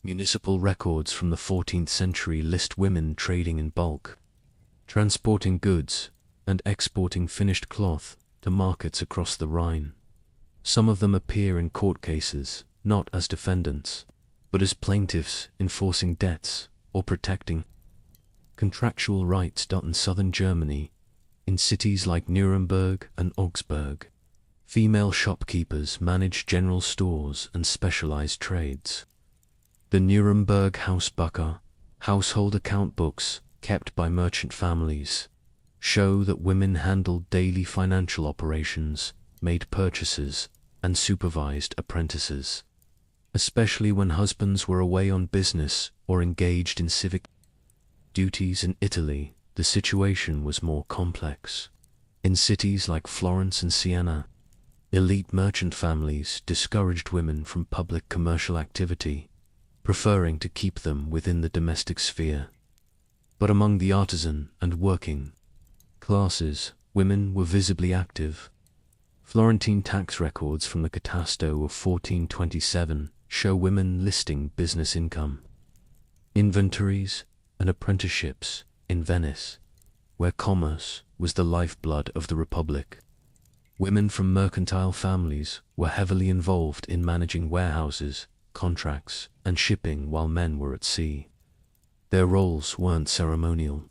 Speaker 1: Municipal records from the 14th century list women trading in bulk, transporting goods, and exporting finished cloth to markets across the Rhine. Some of them appear in court cases, not as defendants, but as plaintiffs enforcing debts or protecting contractual rights. In southern Germany, in cities like Nuremberg and Augsburg, female shopkeepers managed general stores and specialized trades. The Nuremberg Hausbücher, household account books kept by merchant families, show that women handled daily financial operations, made purchases, and supervised apprentices. Especially when husbands were away on business or engaged in civic duties. In Italy, the situation was more complex. In cities like Florence and Siena, elite merchant families discouraged women from public commercial activity, preferring to keep them within the domestic sphere. But among the artisan and working classes, women were visibly active. Florentine tax records from the Catasto of 1427 show women listing business income, inventories, and apprenticeships in Venice, where commerce was the lifeblood of the Republic. Women from mercantile families were heavily involved in managing warehouses, contracts, and shipping while men were at sea. Their roles weren't ceremonial.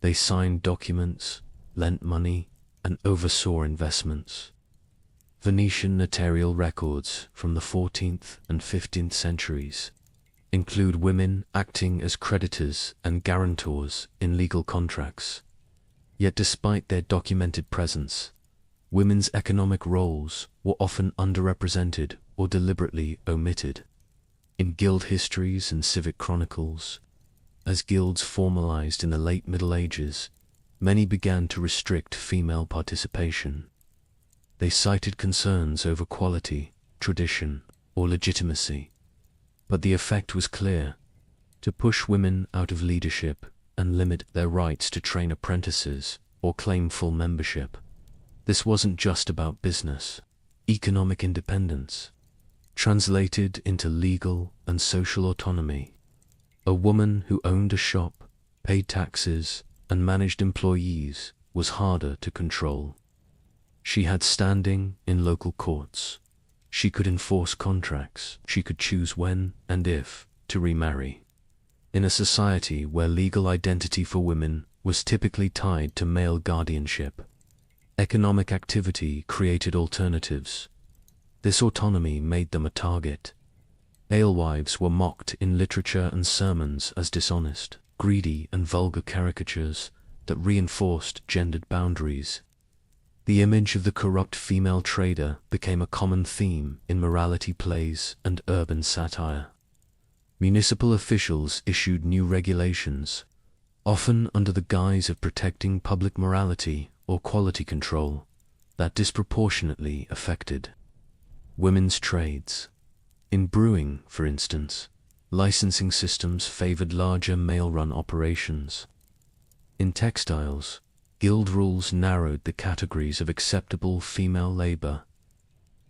Speaker 1: They signed documents, lent money, and oversaw investments. Venetian notarial records from the 14th and 15th centuries include women acting as creditors and guarantors in legal contracts. Yet despite their documented presence, women's economic roles were often underrepresented or deliberately omitted. In guild histories and civic chronicles, as guilds formalized in the late Middle Ages, many began to restrict female participation. They cited concerns over quality, tradition, or legitimacy. But the effect was clear: to push women out of leadership and limit their rights to train apprentices or claim full membership. This wasn't just about business. Economic independence translated into legal and social autonomy. A woman who owned a shop, paid taxes, and managed employees was harder to control. She had standing in local courts. She could enforce contracts. She could choose when and if to remarry. In a society where legal identity for women was typically tied to male guardianship, economic activity created alternatives. This autonomy made them a target. Alewives were mocked in literature and sermons as dishonest, greedy, and vulgar caricatures that reinforced gendered boundaries. The image of the corrupt female trader became a common theme in morality plays and urban satire. Municipal officials issued new regulations, often under the guise of protecting public morality or quality control, that disproportionately affected women's trades. In brewing, for instance, licensing systems favored larger male-run operations. In textiles, guild rules narrowed the categories of acceptable female labor.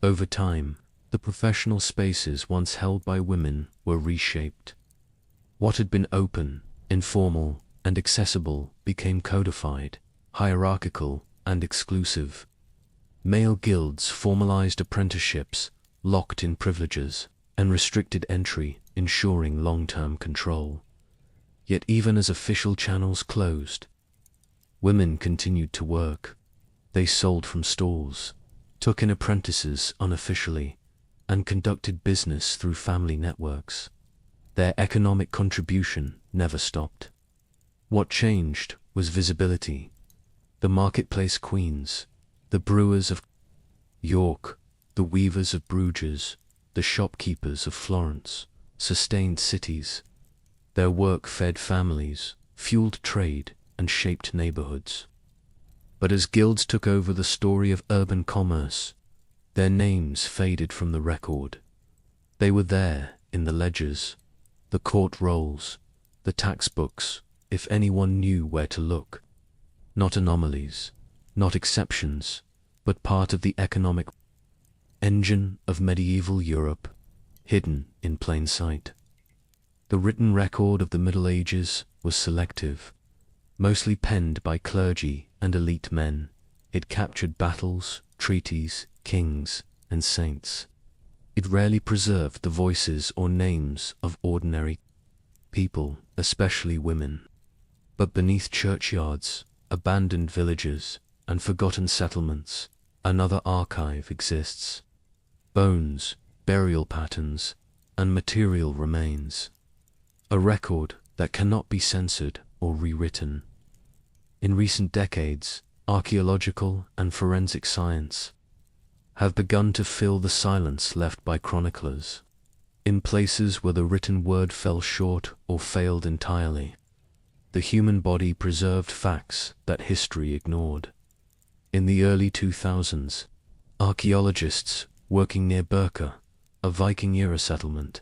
Speaker 1: Over time, the professional spaces once held by women were reshaped. What had been open, informal, and accessible became codified, hierarchical, and exclusive. Male guilds formalized apprenticeships, locked in privileges, and restricted entry, ensuring long-term control. Yet even as official channels closed, women continued to work. They sold from stores, took in apprentices unofficially, and conducted business through family networks. Their economic contribution never stopped. What changed was visibility. The marketplace queens, the brewers of York, the weavers of Bruges, the shopkeepers of Florence, sustained cities. Their work fed families, fueled trade, and shaped neighborhoods. But as guilds took over the story of urban commerce, their names faded from the record. They were there in the ledgers, the court rolls, the tax books, if anyone knew where to look. Not anomalies, not exceptions, but part of the economic engine of medieval Europe, hidden in plain sight. The written record of the Middle Ages was selective, mostly penned by clergy and elite men. It captured battles, treaties, kings, and saints. It rarely preserved the voices or names of ordinary people, especially women. But beneath churchyards, abandoned villages, and forgotten settlements, another archive exists. Bones, burial patterns, and material remains. A record that cannot be censored or rewritten. In recent decades, archaeological and forensic science have begun to fill the silence left by chroniclers. In places where the written word fell short or failed entirely, the human body preserved facts that history ignored. In the early 2000s, archaeologists working near Birka, a Viking-era settlement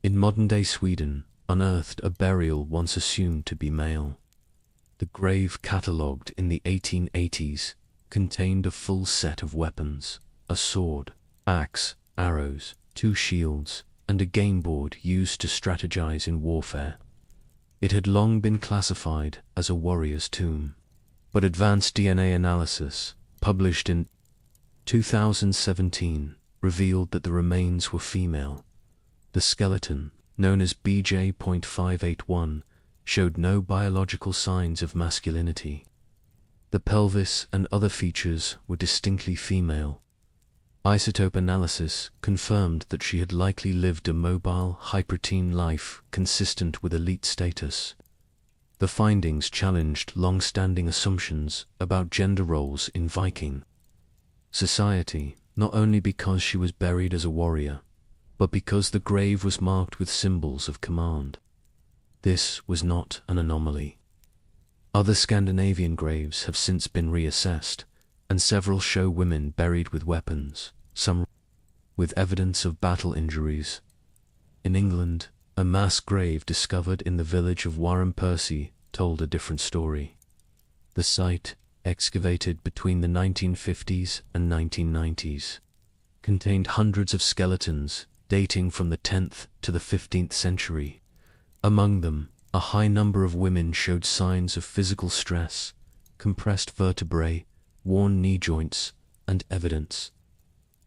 Speaker 1: in modern-day Sweden, unearthed a burial once assumed to be male. The grave, catalogued in the 1880s, contained a full set of weapons: a sword, axe, arrows, 2 shields, and a game board used to strategize in warfare. It had long been classified as a warrior's tomb, but advanced DNA analysis, published in 2017, revealed that the remains were female. The skeleton, known as BJ.581, showed no biological signs of masculinity. The pelvis and other features were distinctly female. Isotope analysis confirmed that she had likely lived a mobile, hypertene life consistent with elite status. The findings challenged long-standing assumptions about gender roles in Viking society, not only because she was buried as a warrior, but because the grave was marked with symbols of command. This was not an anomaly. Other Scandinavian graves have since been reassessed, and several show women buried with weapons, some with evidence of battle injuries. In England, a mass grave discovered in the village of Warren Percy told a different story. The site, excavated between the 1950s and 1990s, contained hundreds of skeletons dating from the 10th to the 15th century. Among them, a high number of women showed signs of physical stress, compressed vertebrae, worn knee joints, and evidence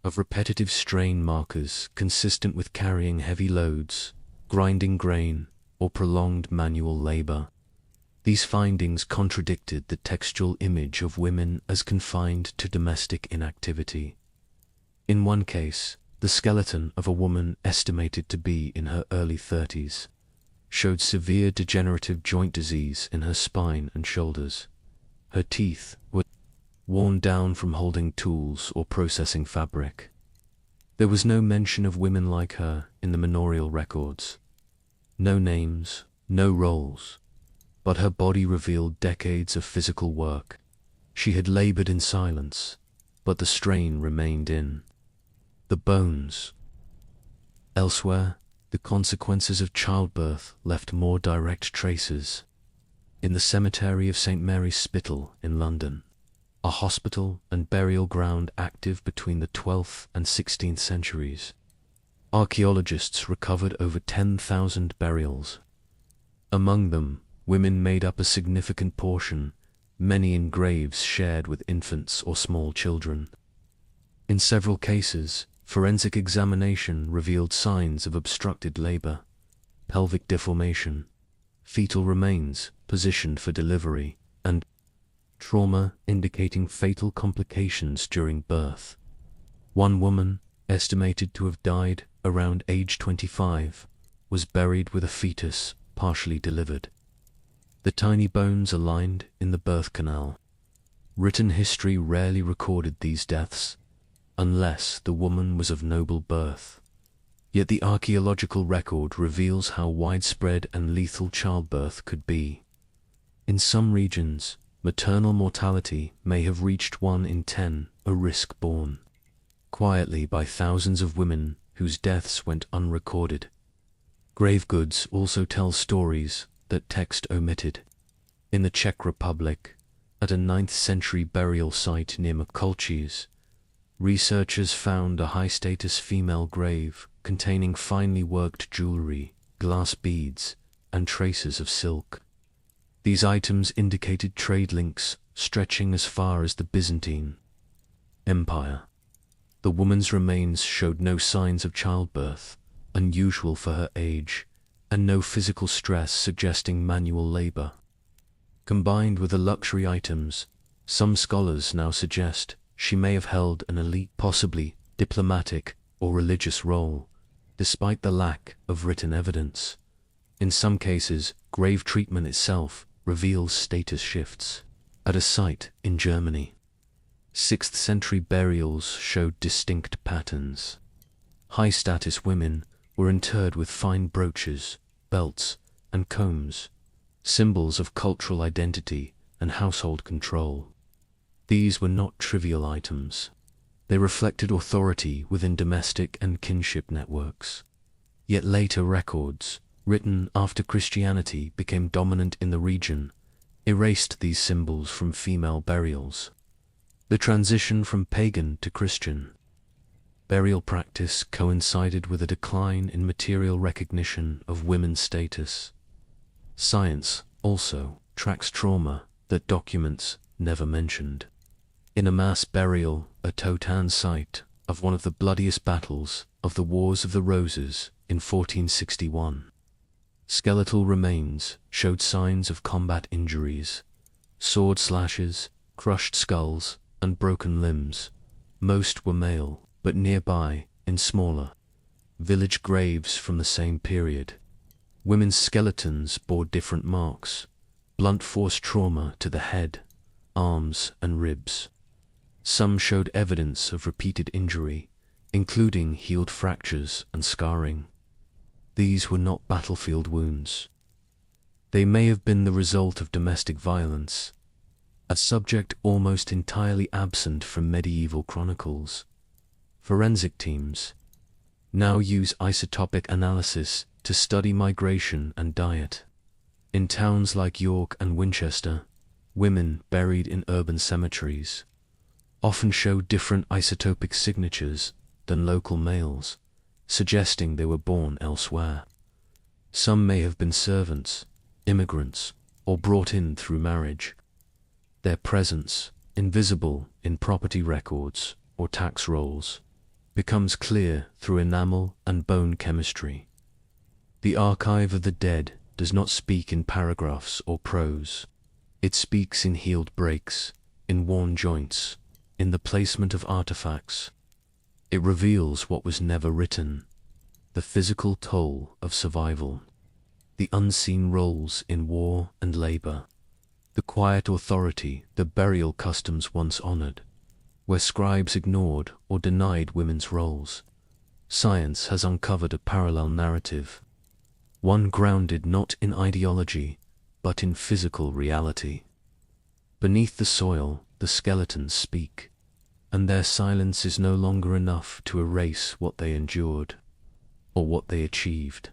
Speaker 1: of repetitive strain markers consistent with carrying heavy loads, grinding grain, or prolonged manual labor. These findings contradicted the textual image of women as confined to domestic inactivity. In one case, the skeleton of a woman estimated to be in her early 30s showed severe degenerative joint disease in her spine and shoulders. Her teeth were worn down from holding tools or processing fabric. There was no mention of women like her in the manorial records. No names, no roles, but her body revealed decades of physical work. She had labored in silence, but the strain remained in the bones. Elsewhere, the consequences of childbirth left more direct traces. In the cemetery of St. Mary's Spital in London, a hospital and burial ground active between the 12th and 16th centuries, archaeologists recovered over 10,000 burials. Among them, women made up a significant portion, many in graves shared with infants or small children. In several cases, forensic examination revealed signs of obstructed labor, pelvic deformation, fetal remains positioned for delivery, and trauma indicating fatal complications during birth. One woman, estimated to have died around age 25, was buried with a fetus partially delivered. The tiny bones aligned in the birth canal. Written history rarely recorded these deaths, unless the woman was of noble birth. Yet the archaeological record reveals how widespread and lethal childbirth could be. In some regions, maternal mortality may have reached 1 in 10, a risk borne quietly by thousands of women whose deaths went unrecorded. Grave goods also tell stories that text omitted. In the Czech Republic, at a 9th century burial site near Kolchice, researchers found a high-status female grave containing finely worked jewelry, glass beads, and traces of silk. These items indicated trade links stretching as far as the Byzantine Empire. The woman's remains showed no signs of childbirth, unusual for her age, and no physical stress suggesting manual labor. Combined with the luxury items, some scholars now suggest she may have held an elite, possibly diplomatic or religious role, despite the lack of written evidence. In some cases, grave treatment itself reveals status shifts. At a site in Germany, 6th century burials showed distinct patterns. High-status women were interred with fine brooches, belts, and combs, symbols of cultural identity and household control. These were not trivial items. They reflected authority within domestic and kinship networks. Yet later records, written after Christianity became dominant in the region, erased these symbols from female burials. The transition from pagan to Christian burial practice coincided with a decline in material recognition of women's status. Science also tracks trauma that documents never mentioned. In a mass burial at Totan site of one of the bloodiest battles of the Wars of the Roses in 1461, skeletal remains showed signs of combat injuries, sword slashes, crushed skulls, and broken limbs. Most were male, but nearby, in smaller village graves from the same period, women's skeletons bore different marks: blunt force trauma to the head, arms, and ribs. Some showed evidence of repeated injury, including healed fractures and scarring. These were not battlefield wounds. They may have been the result of domestic violence, a subject almost entirely absent from medieval chronicles. Forensic teams now use isotopic analysis to study migration and diet. In towns like York and Winchester, women buried in urban cemeteries often show different isotopic signatures than local males, suggesting they were born elsewhere. Some may have been servants, immigrants, or brought in through marriage. Their presence, invisible in property records or tax rolls, becomes clear through enamel and bone chemistry. The archive of the dead does not speak in paragraphs or prose. It speaks in healed breaks, in worn joints, in the placement of artifacts. It reveals what was never written: the physical toll of survival, the unseen roles in war and labor, the quiet authority that burial customs once honored, where scribes ignored or denied women's roles. Science has uncovered a parallel narrative, one grounded not in ideology, but in physical reality. Beneath the soil, the skeletons speak, and their silence is no longer enough to erase what they endured or what they achieved.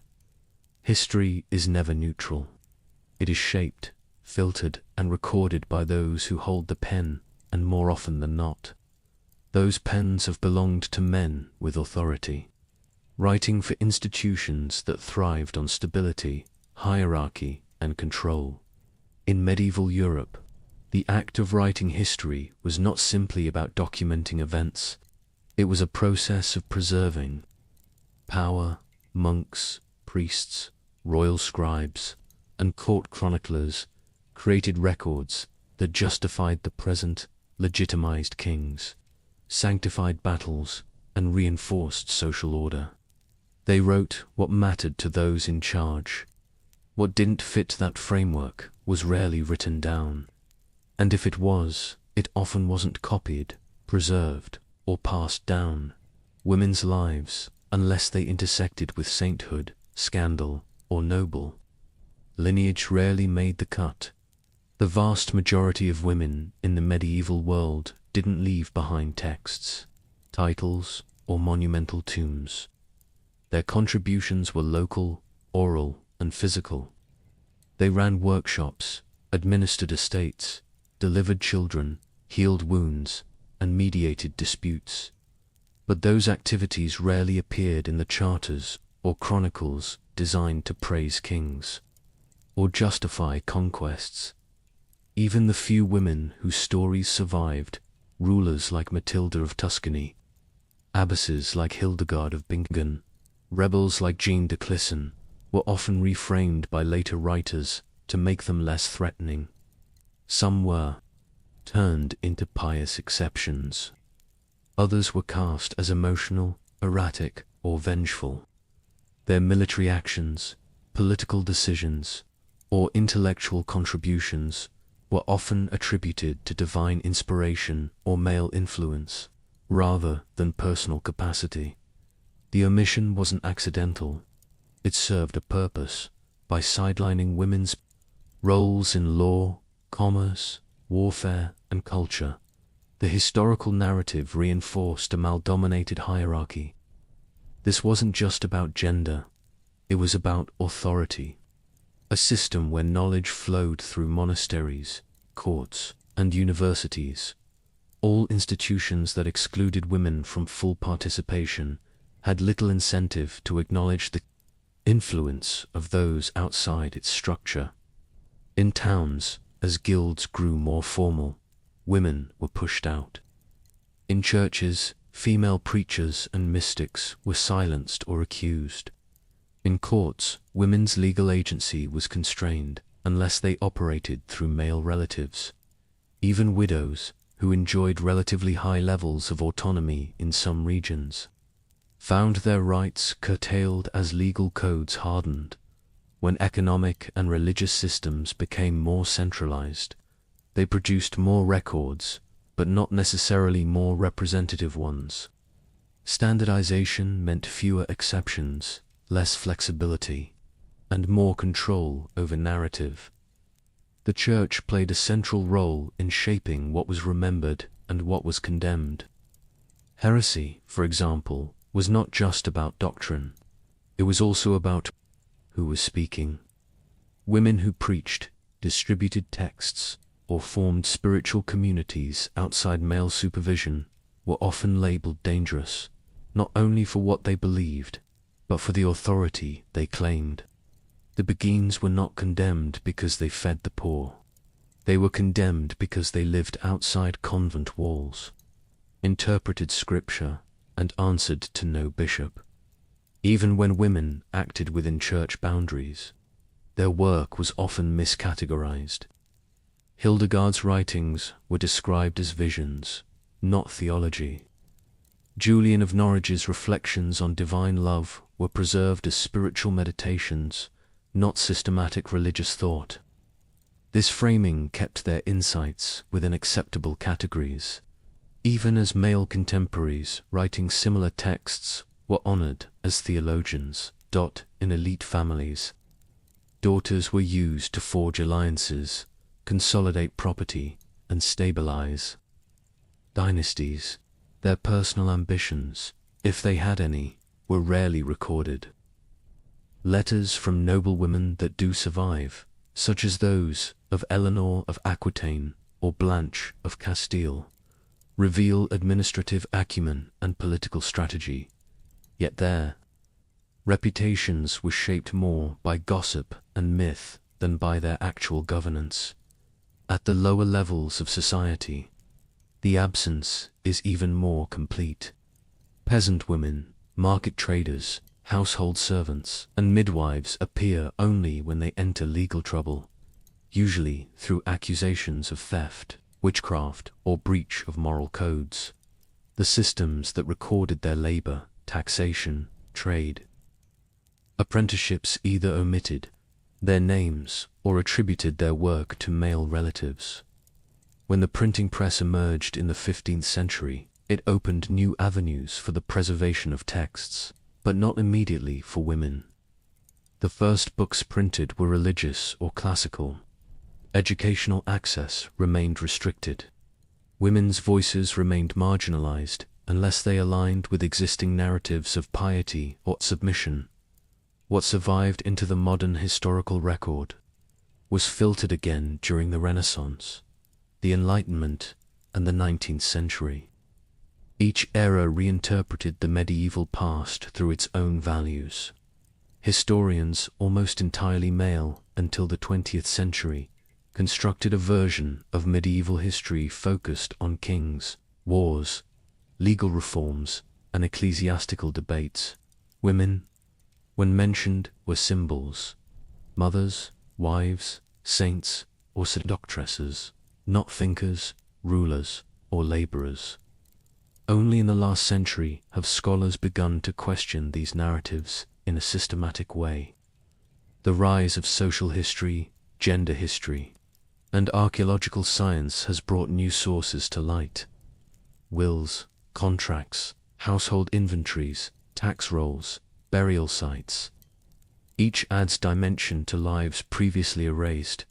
Speaker 1: History is never neutral. It is shaped, filtered, and recorded by those who hold the pen, and more often than not, those pens have belonged to men with authority, writing for institutions that thrived on stability, hierarchy, and control. In medieval Europe, the act of writing history was not simply about documenting events. It was a process of preserving power. Monks, priests, royal scribes, and court chroniclers created records that justified the present, legitimized kings, sanctified battles, and reinforced social order. They wrote what mattered to those in charge. What didn't fit that framework was rarely written down, and if it was, it often wasn't copied, preserved, or passed down. Women's lives, unless they intersected with sainthood, scandal, or noble lineage, rarely made the cut. The vast majority of women in the medieval world didn't leave behind texts, titles, or monumental tombs. Their contributions were local, oral, and physical. They ran workshops, administered estates, delivered children, healed wounds, and mediated disputes. But those activities rarely appeared in the charters or chronicles designed to praise kings or justify conquests. Even the few women whose stories survived, rulers like Matilda of Tuscany, abbesses like Hildegard of Bingen, rebels like Jean de Clisson, were often reframed by later writers to make them less threatening. Some were turned into pious exceptions. Others were cast as emotional, erratic, or vengeful. Their military actions, political decisions, or intellectual contributions were often attributed to divine inspiration or male influence, rather than personal capacity. The omission wasn't accidental. It served a purpose by sidelining women's roles in law, commerce, warfare, and culture. The historical narrative reinforced a male-dominated hierarchy. This wasn't just about gender, it was about authority. A system where knowledge flowed through monasteries, courts, and universities. All institutions that excluded women from full participation had little incentive to acknowledge the influence of those outside its structure. In towns, as guilds grew more formal, women were pushed out. In churches, female preachers and mystics were silenced or accused. In courts, women's legal agency was constrained unless they operated through male relatives. Even widows, who enjoyed relatively high levels of autonomy in some regions, found their rights curtailed as legal codes hardened. When economic and religious systems became more centralized, they produced more records, but not necessarily more representative ones. Standardization meant fewer exceptions, less flexibility, and more control over narrative. The Church played a central role in shaping what was remembered and what was condemned. Heresy, for example, was not just about doctrine. It was also about who was speaking. Women who preached, distributed texts, or formed spiritual communities outside male supervision were often labeled dangerous, not only for what they believed, but for the authority they claimed. The Beguines were not condemned because they fed the poor. They were condemned because they lived outside convent walls, interpreted scripture, and answered to no bishop. Even when women acted within church boundaries, their work was often miscategorized. Hildegard's writings were described as visions, not theology. Julian of Norwich's reflections on divine love were preserved as spiritual meditations, not systematic religious thought. This framing kept their insights within acceptable categories, even as male contemporaries writing similar texts were honored as theologians. In elite families, daughters were used to forge alliances, consolidate property, and stabilize dynasties. Their personal ambitions, if they had any, were rarely recorded. Letters from noblewomen that do survive, such as those of Eleanor of Aquitaine or Blanche of Castile, reveal administrative acumen and political strategy. Yet their reputations were shaped more by gossip and myth than by their actual governance. At the lower levels of society, the absence is even more complete. Peasant women, market traders, household servants, and midwives appear only when they enter legal trouble, usually through accusations of theft, witchcraft, or breach of moral codes. The systems that recorded their labor, taxation, trade, apprenticeships either omitted their names or attributed their work to male relatives. When the printing press emerged in the 15th century, it opened new avenues for the preservation of texts, but not immediately for women. The first books printed were religious or classical. Educational access remained restricted. Women's voices remained marginalized unless they aligned with existing narratives of piety or submission. What survived into the modern historical record was filtered again during the Renaissance, the Enlightenment, and the 19th century. Each era reinterpreted the medieval past through its own values. Historians, almost entirely male until the 20th century, constructed a version of medieval history focused on kings, wars, legal reforms, and ecclesiastical debates. Women, when mentioned, were symbols: mothers, wives, saints, or seductresses, not thinkers, rulers, or laborers. Only in the last century have scholars begun to question these narratives in a systematic way. The rise of social history, gender history, and archaeological science has brought new sources to light. Wills, contracts, household inventories, tax rolls, burial sites. Each adds dimension to lives previously erased,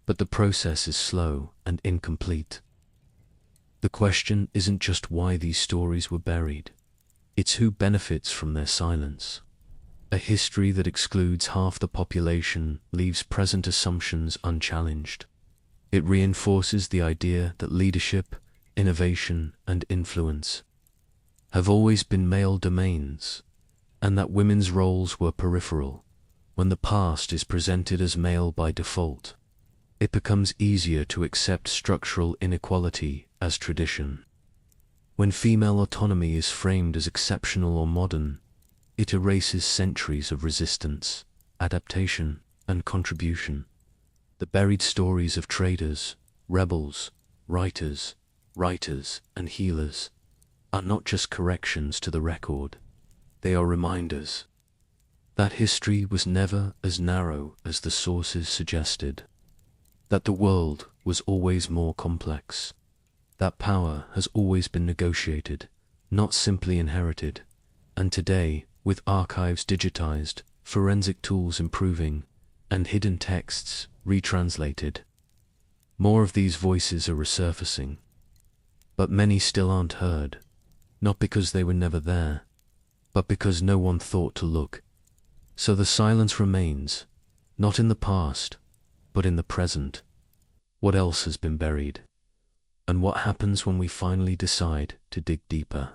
Speaker 1: but the process is slow and incomplete. The question isn't just why these stories were buried, it's who benefits from their silence. A history that excludes half the population leaves present assumptions unchallenged. It reinforces the idea that leadership, innovation, and influence have always been male domains, and that women's roles were peripheral. When the past is presented as male by default, it becomes easier to accept structural inequality as tradition. When female autonomy is framed as exceptional or modern, it erases centuries of resistance, adaptation, and contribution. The buried stories of traders, rebels, writers, writers, and healers are not just corrections to the record, they are reminders that history was never as narrow as the sources suggested, that the world was always more complex, that power has always been negotiated, not simply inherited, and today, with archives digitized, forensic tools improving, and hidden texts retranslated, more of these voices are resurfacing. But many still aren't heard, not because they were never there, but because no one thought to look. So the silence remains, not in the past, but in the present. What else has been buried? And what happens when we finally decide to dig deeper?